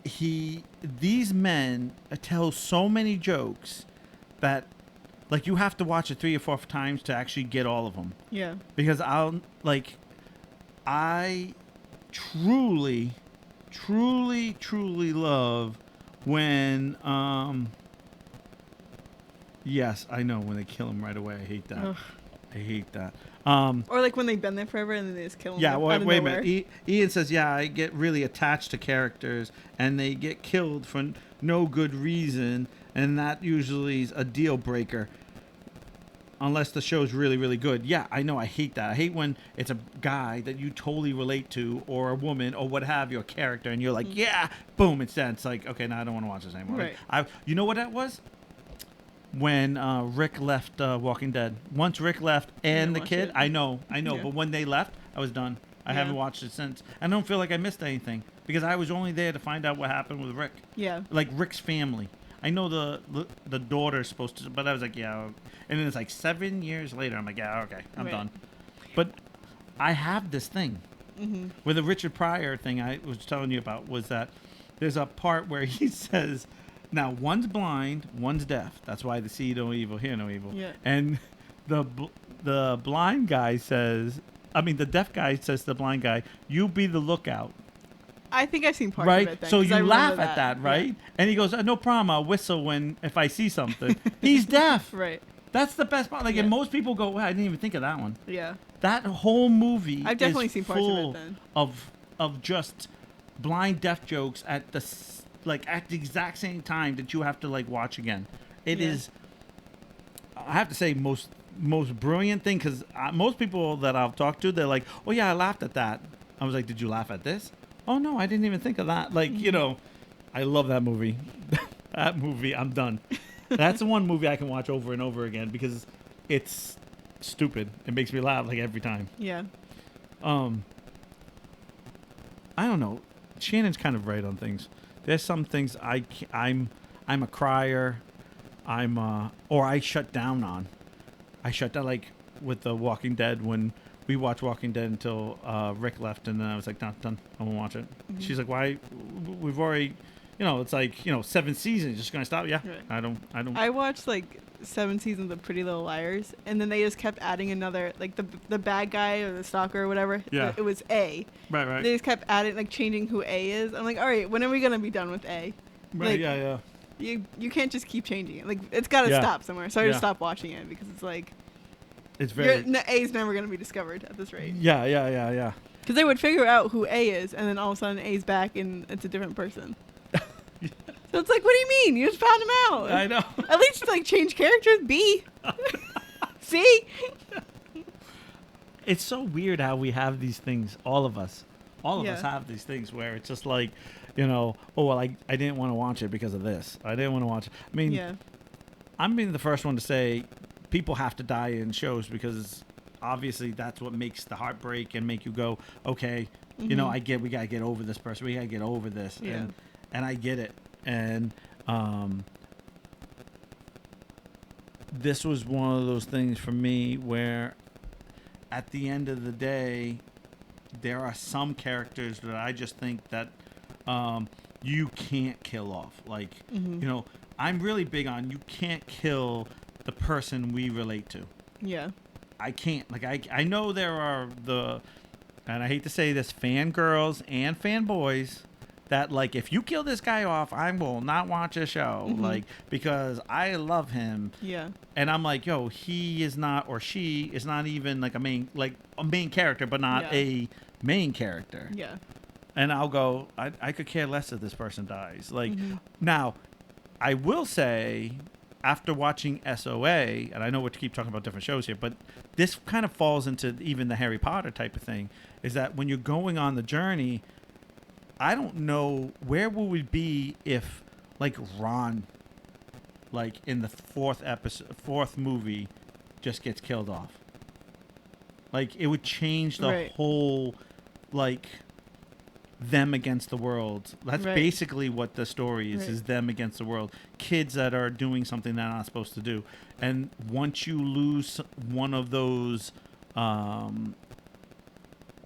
these men tell so many jokes that like you have to watch it 3 or 4 times to actually get all of them.
Yeah.
Because I truly love when yes, I know when they kill him right away. I hate that.
Ugh.
I hate that.
Or like when they've been there forever and then they just kill them.
Yeah,
out
wait
of
a
nowhere.
minute. Ian says, yeah, I get really attached to characters and they get killed for no good reason, and that usually is a deal breaker unless the show's really, really good. Yeah, I know. I hate that. I hate when it's a guy that you totally relate to or a woman or what have you, a character, and you're like, yeah, boom, it's dead. It's like, okay, now I don't want to watch this anymore.
Right.
You know what that was? When Rick left Walking Dead. Once Rick left and the
watch
kid,
it.
I know.
Yeah.
But when they left, I was done. I haven't watched it since. I don't feel like I missed anything because I was only there to find out what happened with Rick.
Yeah.
Like Rick's family. I know the daughter's supposed to, but I was like, yeah. And then it's like 7 years later, I'm like, yeah, okay, I'm
Right.
done. But I have this thing with the Richard Pryor thing I was telling you about was that there's a part where he says, now one's blind, one's deaf. That's why they see no evil, hear no evil.
Yeah.
And the blind guy says, I mean, the deaf guy says to the blind guy, "You be the lookout."
I think I've seen parts
Right,
of it then.
so
'cause
you
I
laugh
remember
at that, right?
Yeah.
And he goes, "No problem. I'll whistle if I see something." He's deaf.
Right.
That's the best part. Like,
Yeah.
and most people go, "Wow, I didn't even think of that one."
Yeah.
That whole movie
I've definitely
is
seen parts of it
full
then.
of just blind deaf jokes at the exact same time that you have to like watch again. It is.
Yeah.
I have to say most brilliant thing because most people that I've talked to, they're like, "Oh yeah, I laughed at that." I was like, "Did you laugh at this?" "Oh no, I didn't even think of that." Like, you know, I love that movie. That movie, I'm done. That's the one movie I can watch over and over again because it's stupid. It makes me laugh like every time.
Yeah.
I don't know. Shannon's kind of right on things. There's some things I'm a crier. Or I shut down on. I shut down like with The Walking Dead when we watched Walking Dead until Rick left, and then I was like, "Not done. I won't watch it."
Mm-hmm.
She's like, "Why? We've already, it's like 7 seasons. Just gonna stop?" Yeah,
Right.
I don't.
I watched like 7 seasons of Pretty Little Liars, and then they just kept adding another, like the bad guy or the stalker or whatever.
Yeah.
It was A.
Right.
They just kept adding, like changing who A is. I'm like, all right, when are we gonna be done with A?
Right.
Like,
Yeah.
You can't just keep changing it. Like, it's got to
Yeah.
stop somewhere. So I
Yeah.
just stopped watching it because it's like,
It's very.
A's never gonna be discovered at this rate.
Yeah.
Because they would figure out who A is, and then all of a sudden A's back and it's a different person. So it's like, what do you mean? You just found him out.
I know.
At least like change characters. B. C.
It's so weird how we have these things. All of us
Yeah.
have these things where it's just like, oh well, I didn't want to watch it because of this. I didn't want to watch it. I mean,
Yeah.
I'm being the first one to say people have to die in shows because obviously that's what makes the heart break and make you go, okay, we gotta get over this person. We gotta get over this.
Yeah.
And I get it. And this was one of those things for me where at the end of the day, there are some characters that I just think that you can't kill off. Like, I'm really big on you can't kill the person we relate to.
Yeah.
I can't. Like, I know there are and I hate to say this, fangirls and fanboys that, like, if you kill this guy off, I will not watch a show. Like, because I love him.
Yeah.
And I'm like, yo, he is not, or she is not even like a main character, but not a main character.
Yeah.
And I'll go, I could care less if this person dies. Like, now, I will say, after watching SOA, and I know we keep talking about different shows here, but this kind of falls into even the Harry Potter type of thing, is that when you're going on the journey, I don't know where would we be if, like, Ron like in the fourth movie, just gets killed off. Like it would change the
Right.
whole, like, them against the world. That's
Right.
basically what the story is:
Right.
is them against the world. Kids that are doing something they're not supposed to do, and once you lose one of those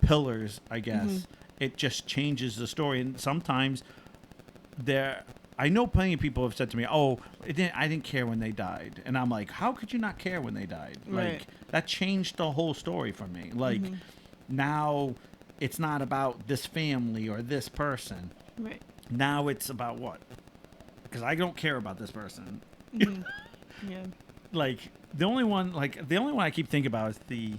pillars, I guess, it just changes the story. And sometimes I know plenty of people have said to me, "Oh, I didn't care when they died," and I'm like, "How could you not care when they died?
Right.
Like that changed the whole story for me. Like now, it's not about this family or this person.
Right.
Now it's about what? Because I don't care about this person.
Yeah.
Like the only one I keep thinking about is the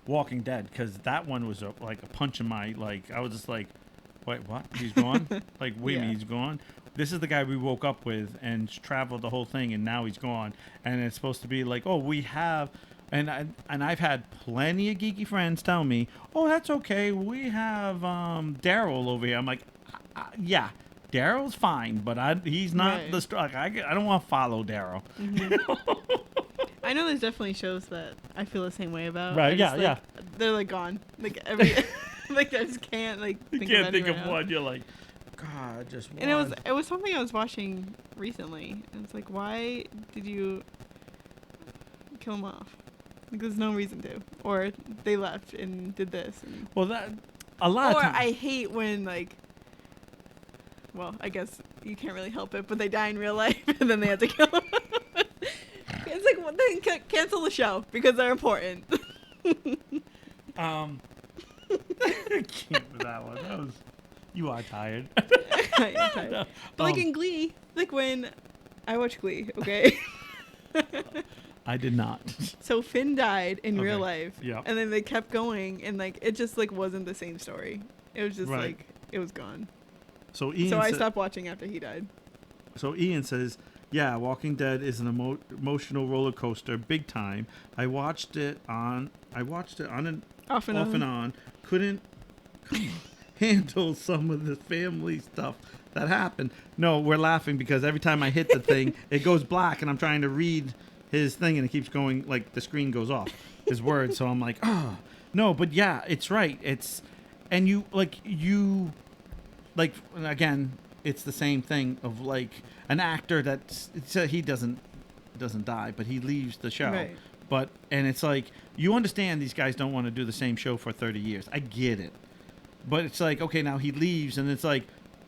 Walking Dead, because that one was like a punch in my, like, I was just like, wait, what? He's gone? Like, wait a minute, he's gone? This is the guy we woke up with and traveled the whole thing, and now he's gone. And it's supposed to be like, oh, we have, and I've had plenty of geeky friends tell me, oh, that's okay, we have Daryl over here. I'm like, yeah, Daryl's fine, but he's not
Right.
the struck. I don't want to follow Daryl.
I know there's definitely shows that I feel the same way about.
Right,
I just,
yeah.
like, they're like gone. Like every like I just can't like
You
think
can't
of
think
any
of
right now.
one. You're like, God, just one.
And it was something I was watching recently. And it's like, why did you kill him off? Like there's no reason to. Or they left and did this. And,
Well, that a lot
or
of times.
I hate when like, well, I guess you can't really help it, but they die in real life and then they have to kill them. It's like, well, then cancel the show because they're important.
I can't with that one. That was. You are tired.
I am tired. But like in Glee, like when I watch Glee, okay?
I did not.
So Finn died in real
Okay.
life.
Yeah.
And then they kept going and like it just like wasn't the same story. It was just
Right.
like it was gone.
So Ian.
So I stopped watching after he died.
So Ian says, "Yeah, Walking Dead is an emotional roller coaster, big time. I watched it on an
Off and
on. Couldn't handle some of the family stuff that happened." No, we're laughing because every time I hit the thing, it goes black, and I'm trying to read his thing, and it keeps going, like the screen goes off, his words. So I'm like, oh, no, but yeah, it's right. It's, and you again, it's the same thing of like an actor he doesn't die, but he leaves the show.
Right.
But, and it's like, you understand these guys don't want to do the same show for 30 years. I get it. But it's like, okay, now he leaves, and it's like,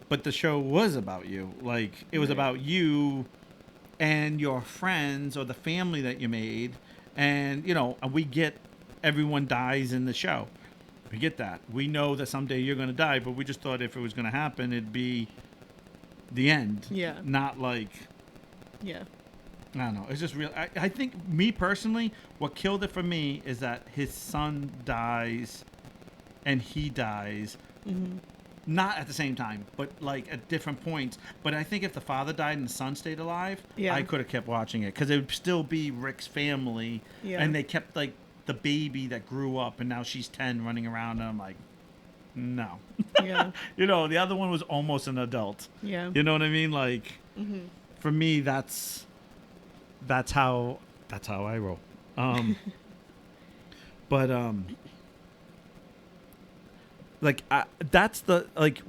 but the show was about you. Like, it was
Right.
about you and your friends or the family that you made. And, we get everyone dies in the show. We get that. We know that someday you're going to die, but we just thought if it was going to happen, it'd be the end.
Yeah.
Not like,
Yeah.
I don't know. It's just real. I think, me personally, what killed it for me is that his son dies and he dies.
Mm-hmm.
Not at the same time, but like at different points. But I think if the father died and the son stayed alive,
Yeah.
I could have kept watching it because it would still be Rick's family.
Yeah.
And they kept like the baby that grew up and now she's 10 running around. And I'm like, no.
Yeah.
The other one was almost an adult.
Yeah.
You know what I mean? Like,
Mm-hmm.
for me, that's how I roll. But like that's the like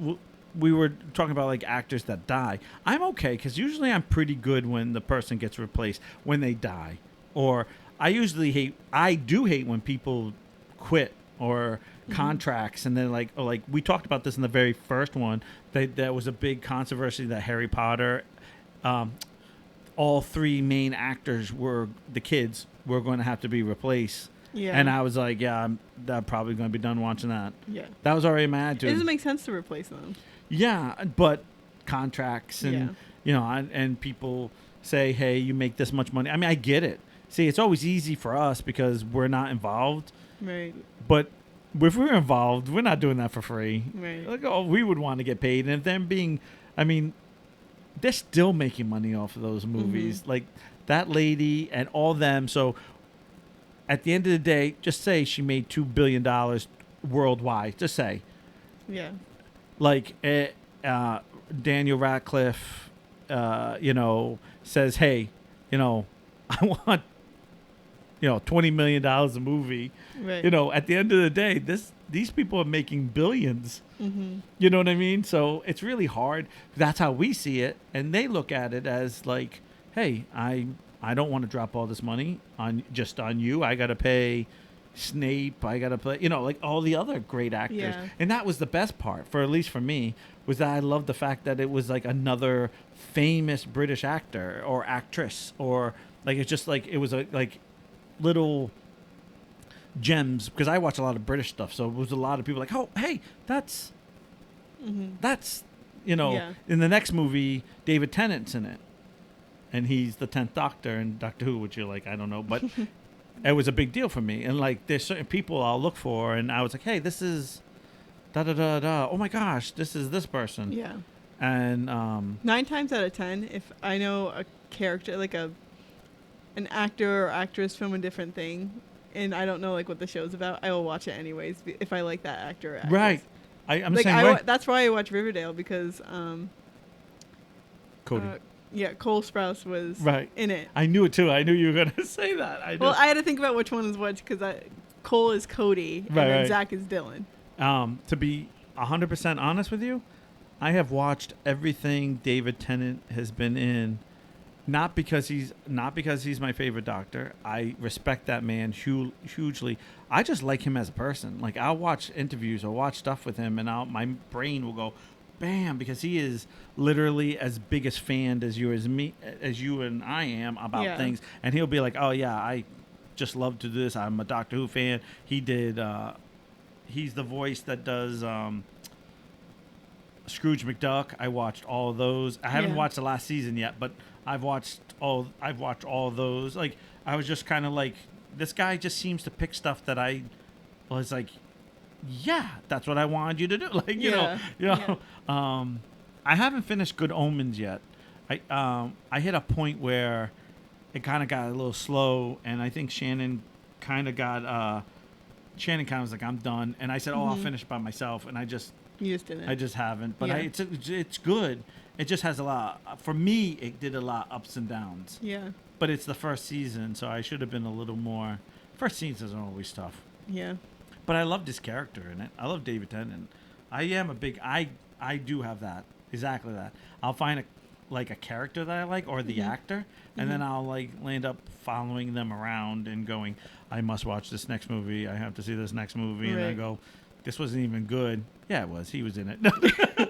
we were talking about like actors that die. I'm okay because usually I'm pretty good when the person gets replaced when they die, or I do hate when people quit or contracts and then like we talked about this in the very first one. That was a big controversy that Harry Potter. All three main actors were the kids were going to have to be replaced.
Yeah.
And I was like, yeah, I'm probably going to be done watching that.
Yeah.
That was already my
It
attitude.
doesn't make sense to replace them.
Yeah, but contracts and, and people say, hey, you make this much money. I mean, I get it. See, it's always easy for us because we're not involved.
Right.
But if we're involved, we're not doing that for free.
Right.
Like, we would want to get paid. And if them being, they're still making money off of those movies. Like that lady and all them. So at the end of the day, just say she made $2 billion worldwide. Just say.
Yeah.
Like Daniel Radcliffe, says, hey, you know, I want, $20 million a movie.
Right.
At the end of the day, these people are making billions.
Mm-hmm.
You know what I mean? So it's really hard. That's how we see it, and they look at it as like, hey, I don't want to drop all this money on you. I got to pay Snape. I got to play, like all the other great actors.
Yeah.
And that was the best part, for at least for me, was that I loved the fact that it was like another famous British actor or actress, or like it's just like it was like little gems, because I watch a lot of British stuff, so it was a lot of people like, oh, hey, that's
Yeah.
in the next movie David Tennant's in it, and he's the 10th Doctor in Doctor Who, which you're like, I don't know, but it was a big deal for me. And like, there's certain people I'll look for, and I was like, hey, this is da da da da. Oh my gosh, this is this person.
Yeah.
And
9 times out of 10, if I know a character, like an actor or actress from a different thing, and I don't know like what the show's about, I will watch it anyways if I like that actor or actress.
right, I'm
like,
the same way.
that's why I watch Riverdale, because
Cody.
Cole Sprouse was
Right.
in it.
I knew it too. I knew you were gonna say that.
I had to think about which one is which, because Cole is Cody and then Zach is Dylan.
To be 100% honest with you, I have watched everything David Tennant has been in, not because he's my favorite Doctor. I respect that man hugely. I just like him as a person. Like, I'll watch interviews or watch stuff with him, and my brain will go, bam, because he is literally as big a fan as you and I am about things, and he'll be like, oh yeah, I just love to do this. I'm a Doctor Who fan. He did. He's the voice that does Scrooge McDuck. I watched all of those. I haven't watched the last season yet, but I've watched all of those. Like, I was just kind of like, this guy just seems to pick stuff that I was like, yeah, that's what I wanted you to do. Like, you know. I haven't finished Good Omens yet. I hit a point where it kind of got a little slow, and I think Shannon kind of was like, I'm done, and I said, I'll finish by myself, and
You just didn't.
I just haven't, but it's good. It just has a lot. For me, it did a lot ups and downs.
Yeah.
But it's the first season, so I should have been a little more. First seasons are always tough.
Yeah.
But I loved his character in it. I love David Tennant. I am a big. I do have that, exactly that. I'll find a character that I like, or the actor, and then I'll land up following them around and going, I must watch this next movie. I have to see this next movie, and I go, this wasn't even good. Yeah, it was. He was in it.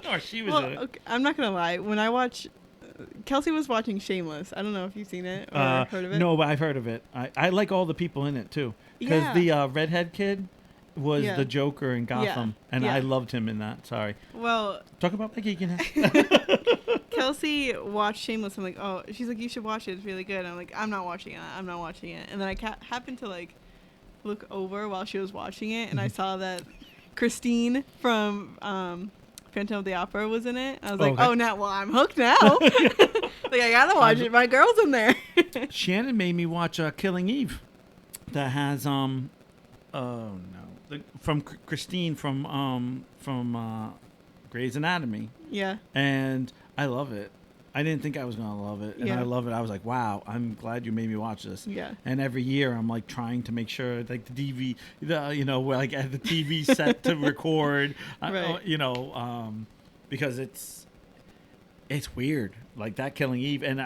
Or she was in it.
Okay, I'm not going to lie. When I watch... Kelsey was watching Shameless. I don't know if you've seen it or heard of it.
No, but I've heard of it. I like all the people in it, too. Because the redhead kid was the Joker in Gotham, and I loved him in that. Sorry.
Well...
Talk about my geekiness.
Kelsey watched Shameless. I'm like, oh, she's like, you should watch it. It's really good. I'm like, I'm not watching it. And then I happened to look over while she was watching it, and I saw that Christine from Phantom of the Opera was in it. I was like, oh, now, well, I'm hooked now. Like, I gotta watch it. My girl's in there.
Shannon made me watch Killing Eve. That has from Christine from Grey's Anatomy.
Yeah. And
I love it. I didn't think I was going to love it, and I love it. I was like, wow, I'm glad you made me watch this.
Yeah.
And every year I'm trying to make sure the DV, at the TV set to record, right. Because it's weird. Like that Killing Eve, and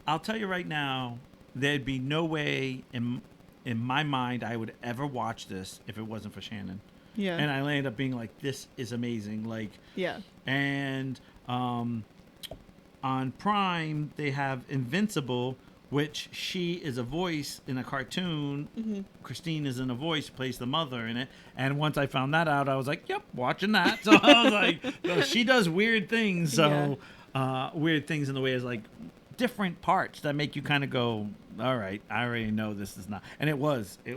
I'll tell you right now, there'd be no way in my mind I would ever watch this if it wasn't for Shannon.
Yeah.
And I ended up being like, this is amazing. Like, yeah. And on Prime, they have Invincible, which she is a voice in a cartoon. Mm-hmm. Christine is in a voice, plays the mother in it. And once I found that out, I was like, yep, watching that. So I was like, she does weird things. So weird things in the way is different parts that make you kind of go, all right, I already know this is not. And it was if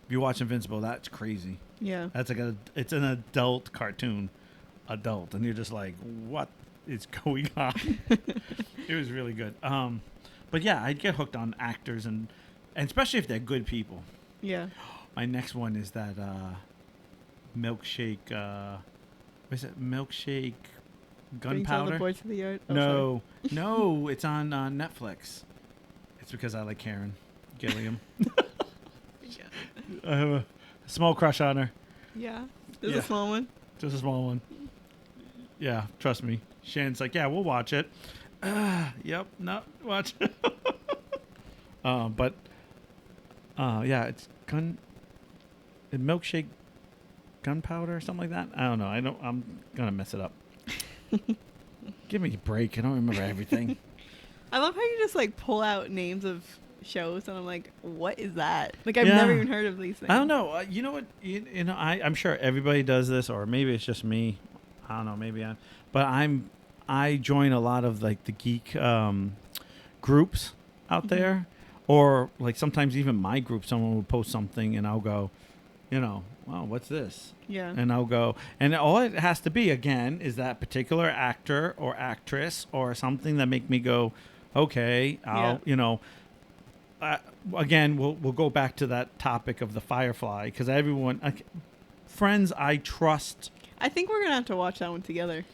you watch Invincible, that's crazy. Yeah. That's it's an adult cartoon. And you're just like, what is going on? It was really good. But yeah, I'd get hooked on actors and especially if they're good people. Yeah. My next one is that milkshake. What is it? Milkshake
Brings all the
Gunpowder.
boys to the yard. Oh,
No, no, it's on Netflix. It's because I like Karen Gilliam.
sorry.
I have a small crush on her.
Yeah. There's
Yeah.
a small one.
Just a small one. Yeah, trust me. Shannon's like, yeah, we'll watch it. Yep, no, watch it. Yeah, it's milkshake gunpowder or something like that. I don't know. I'm gonna mess it up. Give me a break. I don't remember everything.
I love how you just like pull out names of shows, and I'm like, what is that? Like I've
Yeah.
never even heard of these things.
I don't know. You know what? You know, I'm sure everybody does this, or maybe it's just me. I don't know. Maybe I join a lot of like the geek groups out
Mm-hmm.
there, or like sometimes even my group. Someone will post something, and I'll go, wow, what's this?
Yeah.
And I'll go, and all it has to be again is that particular actor or actress or something that make me go, okay, again, we'll go back to that topic of the Firefly because friends I trust.
I think we're gonna have to watch that one together.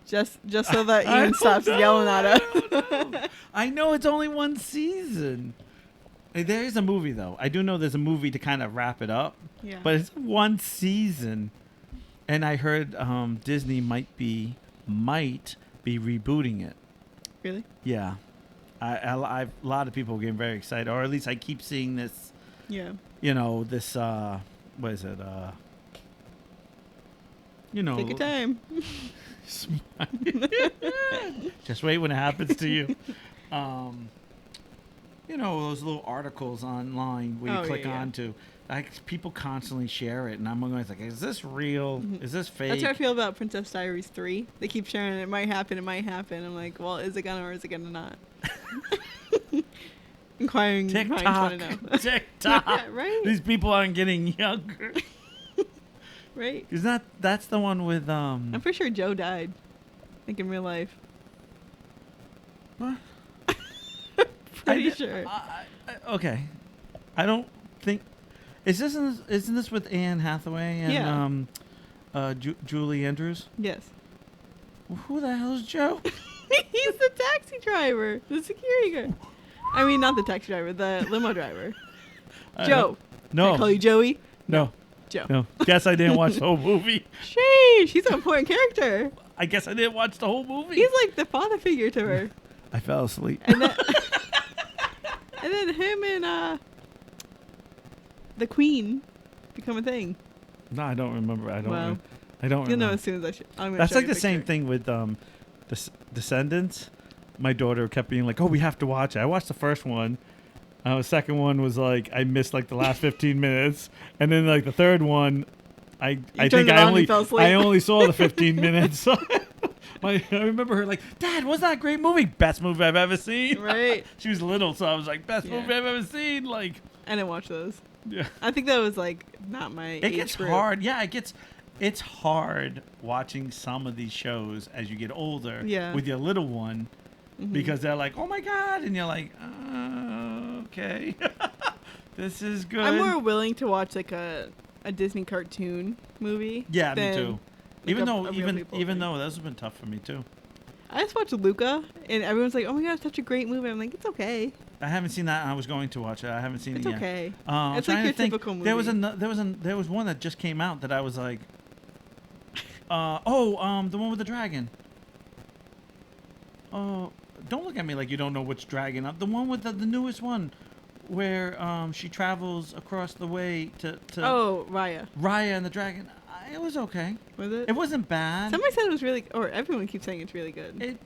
Just so that Ian stops yelling at us.
I know it's only one season. There is a movie though. I do know there's a movie to kind of wrap it up.
Yeah.
But it's one season, and I heard Disney might be rebooting it.
Really?
Yeah, a lot of people are getting very excited, or at least I keep seeing this.
Yeah.
This what is it?
Take your time.
Just wait when it happens to you. Those little articles online where you click onto. People constantly share it, and I'm always like, is this real?
Mm-hmm.
Is this fake?
That's how I feel about Princess Diaries 3. They keep sharing it might happen, I'm like, well, is it gonna or is it gonna not? Inquiring minds want to know.
TikTok.
Right?
These people aren't getting younger.
Right?
Is that's the one with
I'm pretty sure Joe died. Like in real life.
What?
Pretty sure.
Okay. I don't think isn't this with Anne Hathaway and Julie Andrews?
Yes.
Who the hell is Joe?
He's the taxi driver, the security guard. I mean, not the taxi driver, the limo driver. Joe.
No.
Can I call you Joey?
No.
Joe.
No. Guess I didn't watch the whole movie.
Sheesh, he's an important character.
I guess I didn't watch the whole movie.
He's like the father figure to her.
I fell asleep.
And then, and then him and the queen become a thing.
No, I don't remember. I don't
Well,
remember.
You'll know as soon as I'm gonna
That's
show
like
you a
the same
picture.
thing with Descendants. My daughter kept being like, "Oh, we have to watch it." I watched the first one. The second one was like I missed like the last 15 minutes, and then like the third one, I think I only saw the 15 minutes. I remember her like, "Dad, wasn't that a great movie? Best movie I've ever seen."
Right.
She was little, so I was like, "Best movie I've ever seen." Like,
I didn't watch those.
yeah,
I think that was like not my
it
age
gets
group.
hard. Yeah, it's hard watching some of these shows as you get older.
Yeah.
With your little one.
Mhm.
Because they're like, oh my God. And you're like, okay. This is good.
I'm more willing to watch like a Disney cartoon movie.
Yeah, me
than,
too.
like,
Even
a real people
even
thing.
though those have been tough for me too.
I just watched Luca, and everyone's like, "Oh my god, it's such a great movie." I'm like, "It's okay.
I haven't seen that. I was going to watch it. I haven't seen
It's
it yet.
okay."
I'm
It's
trying
like
to
your
think.
typical movie.
There was one that just came out that I was like, the one with the dragon. Oh, don't look at me like you don't know which dragon. The one with the newest one, where she travels across the way to.
Oh, Raya.
Raya and the dragon. It was okay.
Was it?
It wasn't bad.
Somebody said it was really, or everyone keeps saying it's really good.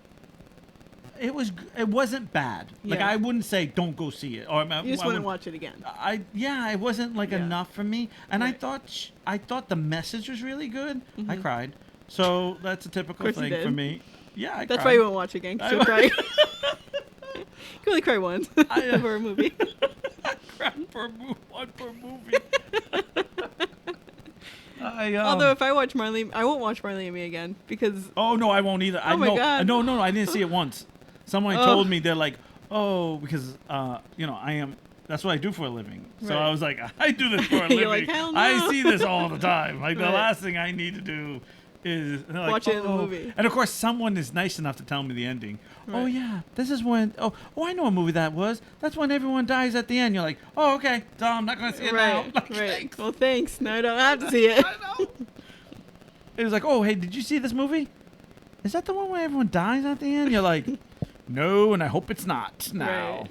It wasn't bad. Like
Yeah.
I wouldn't say don't go see it. Or
You just wouldn't watch it again.
It wasn't like
Yeah.
enough for me. And
Right.
I thought the message was really good. I
Mhm.
cried. So that's a typical
Of course you
thing for
did.
me. Yeah, I
That's
cried.
why you won't watch it again, 'cause you'll cry. You can only cry once for a movie.
I cried for one per movie.
Although if I watch Marley, I won't watch Marley and Me again because
Oh no, I won't either.
Oh my God.
No, I didn't see it once. Someone
Ugh.
told me they're like, because I am. That's what I do for a living. So
Right.
I was like, I do this for a
You're
living.
like, hell no.
I see this all the time. Like the
Right.
last thing I need to do is like,
Watch it in the movie.
And of course, someone is nice enough to tell me the ending. Oh
Right.
yeah, this is when. Oh, I know what movie that was. That's when everyone dies at the end. You're like, oh okay, so I'm not gonna see it now.
Right.
Like,
Right.
thanks.
Well, thanks. No, I don't have to see it.
I know. It was like, oh hey, did you see this movie? Is that the one where everyone dies at the end? You're like, no, and I hope it's not now.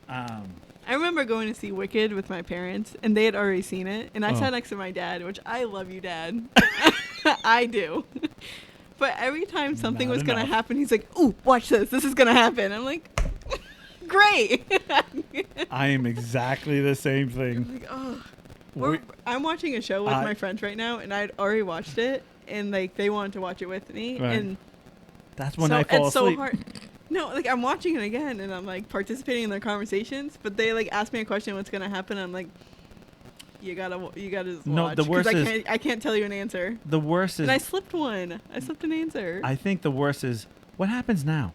Right. I remember going to see Wicked with my parents, and they had already seen it, and I
Oh.
sat next to my dad, which I love you, Dad. I do. But every time something
Not
was going to
enough.
happen, he's like, ooh, watch this. This is going to happen. I'm like, great.
I am exactly the same thing.
Like, oh.
We-
I'm watching a show with
I-
my friends right now, and I'd already watched it, and like they wanted to watch it with me,
Right.
and
That's when
so
I fall
it's
asleep.
so hard. No, like I'm watching it again, and I'm like participating in their conversations, but they like ask me a question, what's gonna happen? I'm like, you gotta just
No,
watch.
the
'cause
worst is-
I can't tell you an answer.
The worst is,
And I slipped one. I slipped an answer.
I think the worst is, what happens now?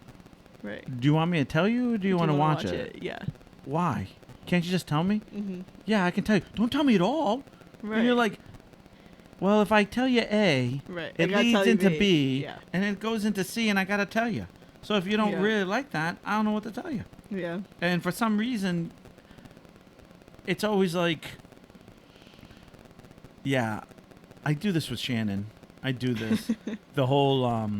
Right.
Do you want me to tell you, or do you want to
wanna
watch it?
Yeah.
Why? Can't you just tell me?
Mhm.
Yeah, I can tell you. Don't tell me at all.
Right.
And you're like, well, if I tell you A,
right. I
it
gotta
leads
tell you
into B,
Yeah.
and it goes into C, and I gotta tell you. So if you don't
Yeah.
really like that, I don't know what to tell you.
Yeah.
And for some reason, it's always like, yeah, I do this with Shannon. I do this. The whole,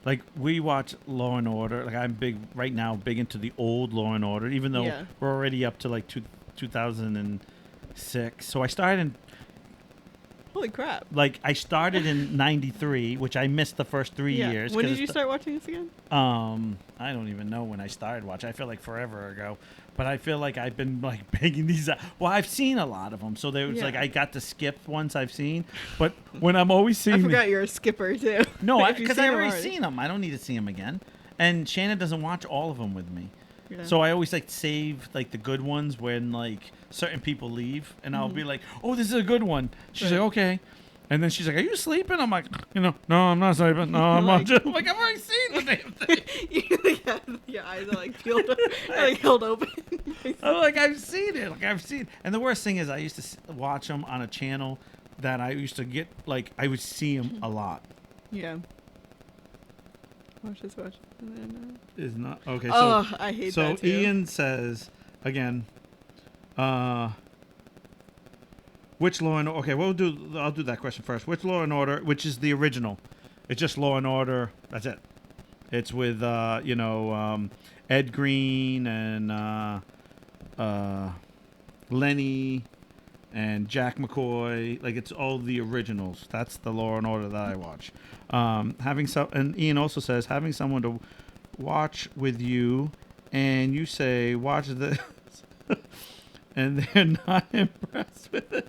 like, we watch Law and Order. Like, I'm right now, big into the old Law and Order, even though
Yeah.
we're already up to, like, 2006. So I started in,
Holy crap.
I started in 93, which I missed the first 3
Yeah.
years.
When
'cause
did you
it's
start watching this again?
I don't even know when I started watching. I feel like forever ago, but I feel like I've been like begging these out. Well, I've seen a lot of them, so there was
Yeah.
like I got to skip ones I've seen. But when I'm always
I
seeing,
forgot you're a skipper too.
no,
If you've
because
seen
I've
them
already seen them. I don't need to see them again. And Shannon doesn't watch all of them with me,
Yeah.
so I always like save like the good ones when like certain people leave, and I'll be like, "Oh, this is a good one." She's
Right.
like, "Okay." And then she's like, "Are you sleeping?" I'm like, no, I'm not sleeping. No, I'm
Like-
not. I'm like, I've already seen the damn thing.
Your eyes are like peeled, like held open.
I'm like, I've seen it. Like, I've seen. And the worst thing is, I used to watch them on a channel that I used to get. Like, I would see them a lot.
Yeah. Watch this. Watch. And then,
Is not okay. So,
oh, I hate
so
that too.
Ian says again. Which Law and Order? Okay, I'll do that question first. Which Law and Order? Which is the original? It's just Law and Order. That's it. It's with Ed Green and Lenny and Jack McCoy. Like, it's all the originals. That's the Law and Order that I watch. And Ian also says having someone to watch with you, and you say watch this, and they're not impressed with it.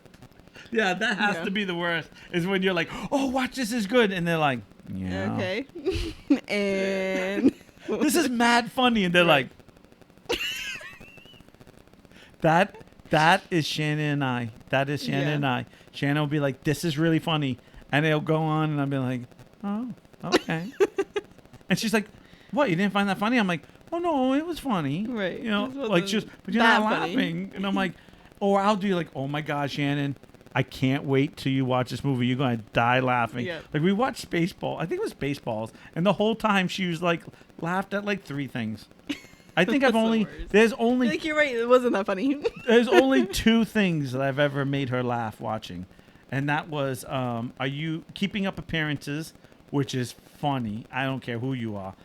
Yeah, that has
Yeah.
to be the worst. Is when you're like, "Oh, watch this is good," and they're like, "Yeah,
Okay. And
this is mad funny," and they're
Right.
like, "That is Shannon and I. That is Shannon
Yeah.
and I." Shannon will be like, "This is really funny," and it'll go on, and I'll be like, "Oh, okay." And she's like, "What? You didn't find that funny?" I'm like, "Oh no, it was funny."
Right.
You know,
This wasn't
like just, but you're not
that funny.
laughing, and I'm like, or I'll do like, "Oh my God, Shannon." I can't wait till you watch this movie. You're gonna die laughing.
Yeah.
Like, we watched Spaceball. I think it was Spaceballs, and the whole time she was like laughed at like 3 things. I think I've
That's the
only
worst.
there's only
like you're right. It wasn't that funny.
there's only 2 things that I've ever made her laugh watching, and that was are you keeping up appearances, which is funny. I don't care who you are,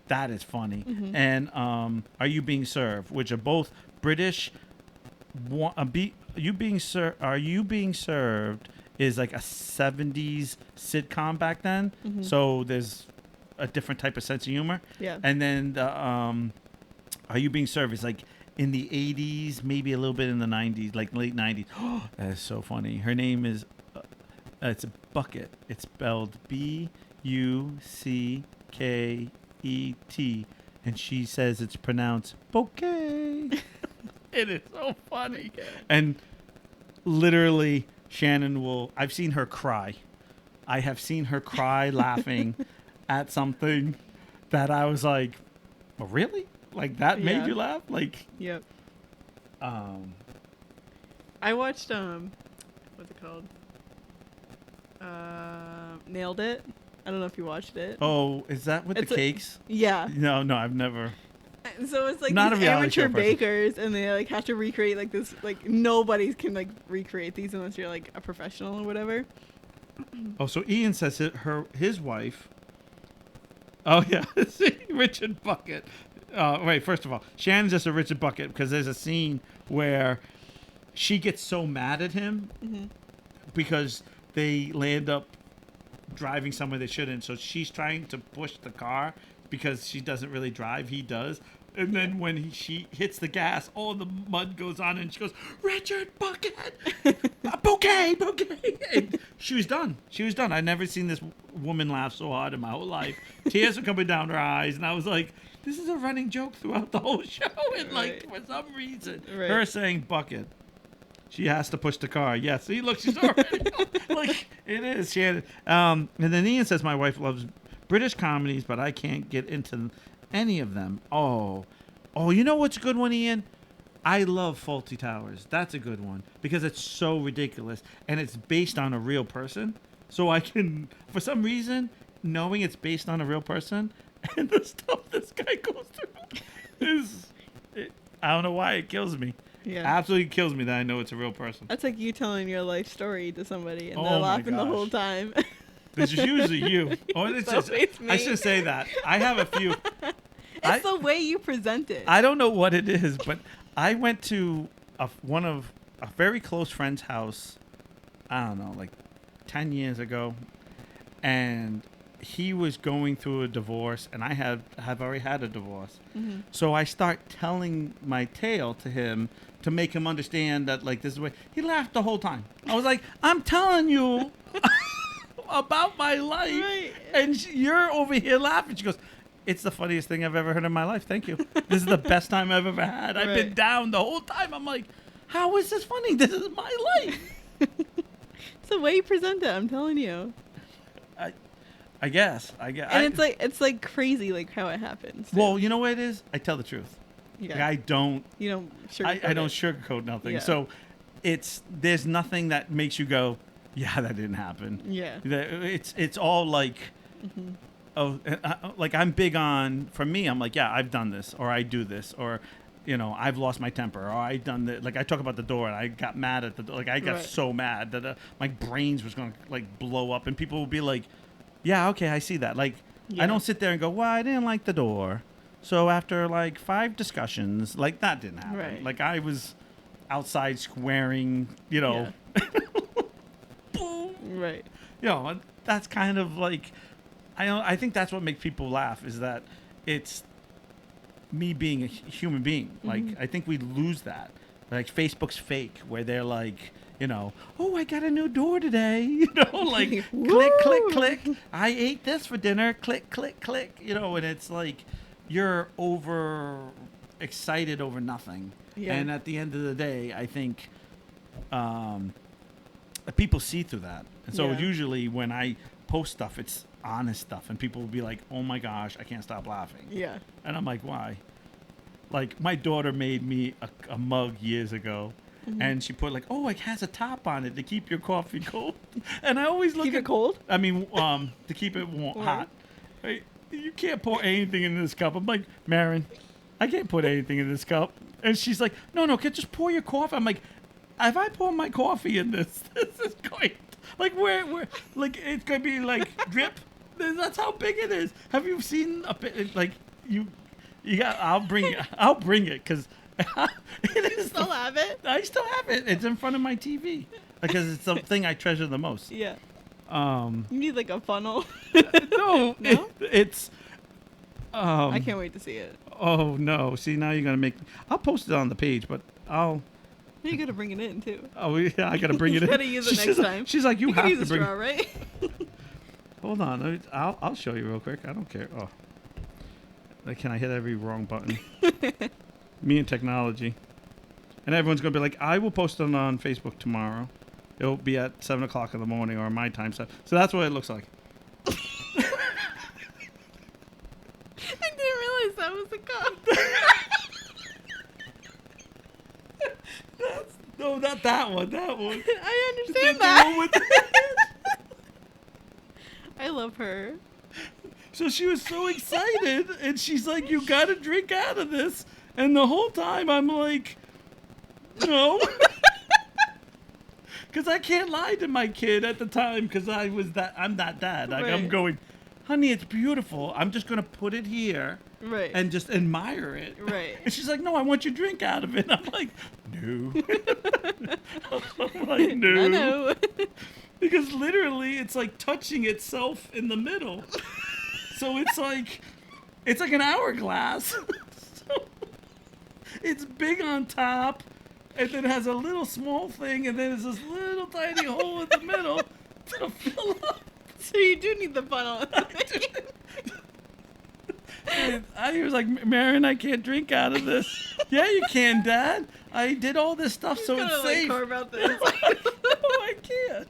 that is funny.
Mhm.
And are you being served, which are both British. Are you being served is like a 70s sitcom back then,
Mhm.
so there's a different type of sense of humor.
Yeah.
And then the Are You Being Served is like in the 80s, maybe a little bit in the 90s, like late 90s. That is so funny. Her name is it's a Bucket. It's spelled Bucket, and she says it's pronounced bouquet. It is so funny. And literally, I've seen her cry. I have seen her cry laughing at something that I was like, oh, really? Like, that made
Yeah.
you laugh? Like,
Yep. I watched what's it called? Nailed It. I don't know if you watched it.
Oh, is that with
It's
the cakes?
Yeah.
No, I've never.
So it's like
Not
these
a reality show
amateur
person.
bakers, and they like have to recreate like this. Like nobody can like recreate these unless you're like a professional or whatever.
Oh, so Ian says his wife. Oh yeah, Richard Bucket. Wait, first of all, Shannon's just a Richard Bucket because there's a scene where she gets so mad at him because they land up driving somewhere they shouldn't. So she's trying to push the car because she doesn't really drive. He does. And then when she hits the gas, all the mud goes on, and she goes, "Richard Bucket, bouquet." And she was done. She was done. I'd never seen this woman laugh so hard in my whole life. Tears were coming down her eyes, and I was like, "This is a running joke throughout the whole show." And like for some reason, her saying "bucket," she has to push the car. Yes, see, look, she's already like it is. Shannon. And then Ian says, "My wife loves British comedies, but I can't get into any of them." Oh, you know what's a good one, Ian? I love Fawlty Towers. That's a good one because it's so ridiculous and it's based on a real person. So I can, for some reason, knowing it's based on a real person and the stuff this guy goes through I don't know why it kills me.
Yeah.
Absolutely kills me that I know it's a real person.
That's like you telling your life story to somebody and they're
Oh my
laughing the whole
gosh.
time.
This is usually you. Or it's
So
just,
it's me.
I should say that. I have a few.
It's the way you present it.
I don't know what it is, but I went to one of a very close friend's house, I don't know, like 10 years ago, and he was going through a divorce, and I have already had a divorce.
Mm-hmm.
So I start telling my tale to him to make him understand that, like, this is the way. He laughed the whole time. I was like, I'm telling you about my life,
Right.
and you're over here laughing. She goes, "It's the funniest thing I've ever heard in my life. Thank you. This is the best time I've ever had. I've been
Right.
down the whole time." I'm like, how is this funny? This is my life.
It's the way you present it. I'm telling you.
I guess.
And it's like crazy, like how it happens.
Well, you know what it is? I tell the truth.
Yeah.
Like, I don't.
You don't
I don't sugarcoat nothing.
Yeah.
So there's nothing that makes you go, yeah, that didn't happen.
Yeah.
It's all like.
Mm-hmm.
Oh, like I'm big on. For me, I'm like, yeah, I've done this, or I do this, or, you know, I've lost my temper, or I done that. Like I talk about the door, and I got mad at the door. Like I got
Right.
so mad that my brains was gonna like blow up, and people would be like, yeah, okay, I see that. Like
Yeah.
I don't sit there and go, well, I didn't like the door, so after like 5 discussions, like that didn't happen.
Right.
Like I was outside squaring, you know, boom,
Right.
you know, and that's kind of like. I think that's what makes people laugh is that it's me being a human being. Like, I think we lose that. Like, Facebook's fake, where they're like, you know, oh, I got a new door today. You know, like, click, click, click. I ate this for dinner. Click, click, click. You know, and it's like you're over excited over nothing.
Yeah.
And at the end of the day, I think people see through that. And so
Yeah.
usually when I post stuff, it's honest stuff, and people will be like, oh my gosh, I can't stop laughing.
Yeah.
And I'm like, why? Like, my daughter made me a mug years ago, and she put like, oh, it has a top on it to keep your coffee cold. And I always look
Keep it cold?
I mean, to keep it hot. Right? You can't pour anything in this cup. I'm like, Marin, I can't put anything in this cup. And she's like, no, just pour your coffee. I'm like, if I pour my coffee in this, this is going, like, where, like, it's going to be like drip. That's how big it is. Have you seen like you got? I'll bring it because it is.
Still have it?
I still have it. It's in front of my TV because it's the thing I treasure the most.
Yeah. You need like a funnel.
No,
No?
it's.
I can't wait to see it.
Oh no! See, now you're gonna make. I'll post it on the page, but I'll.
You gotta bring it in too.
Oh yeah, I gotta bring it
You
in.
gotta use it next
She's like-
time.
She's like, you
can
have
use
to
a
bring.
straw, right?
Hold on, I'll show you real quick. I don't care. Oh, like, can I hit every wrong button? Me and technology, and everyone's gonna be like, I will post it on Facebook tomorrow. It'll be at 7:00 in the morning or my time. So that's what it looks like.
I didn't realize that was a cup.
No, not that one. That one.
I
The
understand
one
that.
with the-
I love her.
So she was so excited, and she's like, "You gotta drink out of this." And the whole time I'm like, "No," because I can't lie to my kid at the time because I'm that dad. Like I'm
Right.
going, "Honey, it's beautiful. I'm just gonna put it here
Right.
and just admire it."
Right.
And she's like, "No, I want you to drink out of it." I'm like, "No." I'm like, "No."
No.
Because literally it's like touching itself in the middle. So it's like an hourglass. So it's big on top, and then it has a little small thing, and then there's this little tiny hole in the middle to fill up.
So you do need the funnel.
And I was like, "Marion, I can't drink out of this." "Yeah, you can, Dad. I did all this stuff so it's safe."
Carve out the
No, I can't.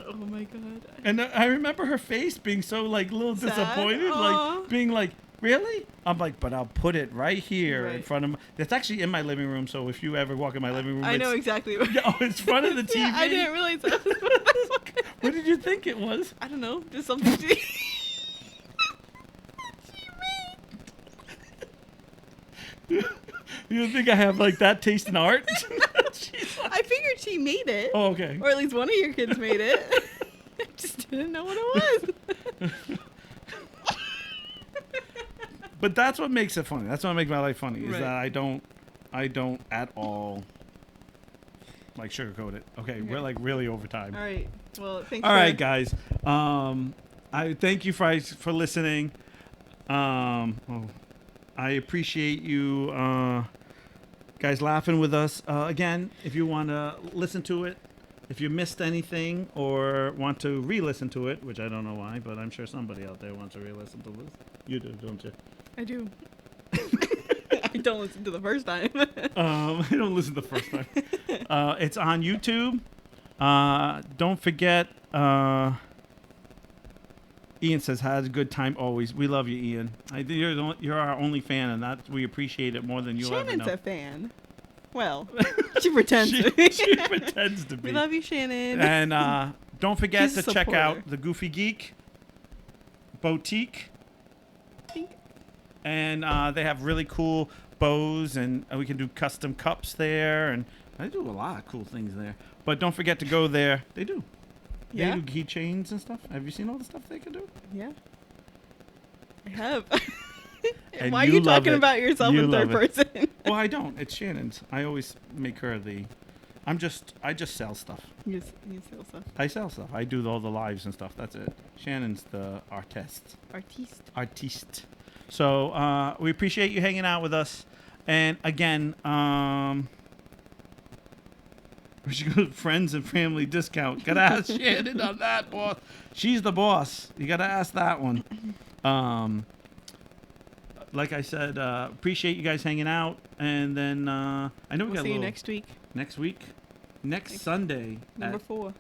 Oh my god.
And I remember her face being so like a little
Sad?
disappointed,
Aw.
like being like, "Really?" I'm like, "But I'll put it right here in
Right.
front of my." It's actually in my living room, so if you ever walk in my living room,
I know exactly what.
Yeah, oh, it's in front of the TV.
Yeah, I didn't realize that.
What did you think it was?
I don't know. Just something she
You don't think I have like that taste in art? She's like,
I figured she made it.
oh, okay.
Or at least one of your kids made it. I just didn't know what it was.
But that's what makes it funny. That's what makes my life funny. Is
Right.
that I don't at all like sugarcoat it. Okay, we're like really over time.
All right. Well, thanks.
All right, guys. I thank you for listening. I appreciate you guys laughing with us. Again, if you want to listen to it, if you missed anything or want to re-listen to it, which I don't know why, but I'm sure somebody out there wants to re-listen to this. You do, don't you?
I do. I don't listen to the first time.
I don't listen the first time. It's on YouTube. Don't forget. Ian says, "Has a good time always." We love you, Ian. You're our only fan, and that we appreciate it more than you'll ever
Shannon's
know.
a fan. Well, she pretends to be.
She pretends to be.
We love you, Shannon.
And don't forget
She's
to
a
check out
supporter.
the Goofy Geek Boutique.
Tink.
And they have really cool bows, and we can do custom cups there, and I do a lot of cool things there. But don't forget to go there. They do.
Yeah.
They do keychains and stuff. Have you seen all the stuff they can do?
Yeah. I have.
And
Why are
you
you
love
talking
it.
about yourself
You
in third
love it.
person?
Well, I don't. It's Shannon's. I always make her the. I just sell stuff.
you sell stuff.
I sell stuff. I do all the lives and stuff. That's it. Shannon's the artiste. Artiste. So we appreciate you hanging out with us. And again, we should go to friends and family discount. Gotta ask Shannon on that, boss. She's the boss. You gotta ask that one. Like I said, appreciate you guys hanging out. And then I know we
We'll
got
see
a
you
little
next week.
next week. Next Sunday
Number
at
4.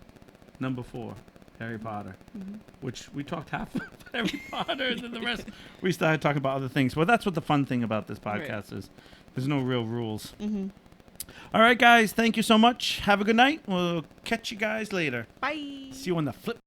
number 4, Harry Potter.
Mhm.
Which we talked half of Harry Potter, and then the rest we started talking about other things. Well, that's what the fun thing about this podcast is. There's no real rules.
Mm-hmm.
All right, guys. Thank you so much. Have a good night. We'll catch you guys later.
Bye.
See you on the flip.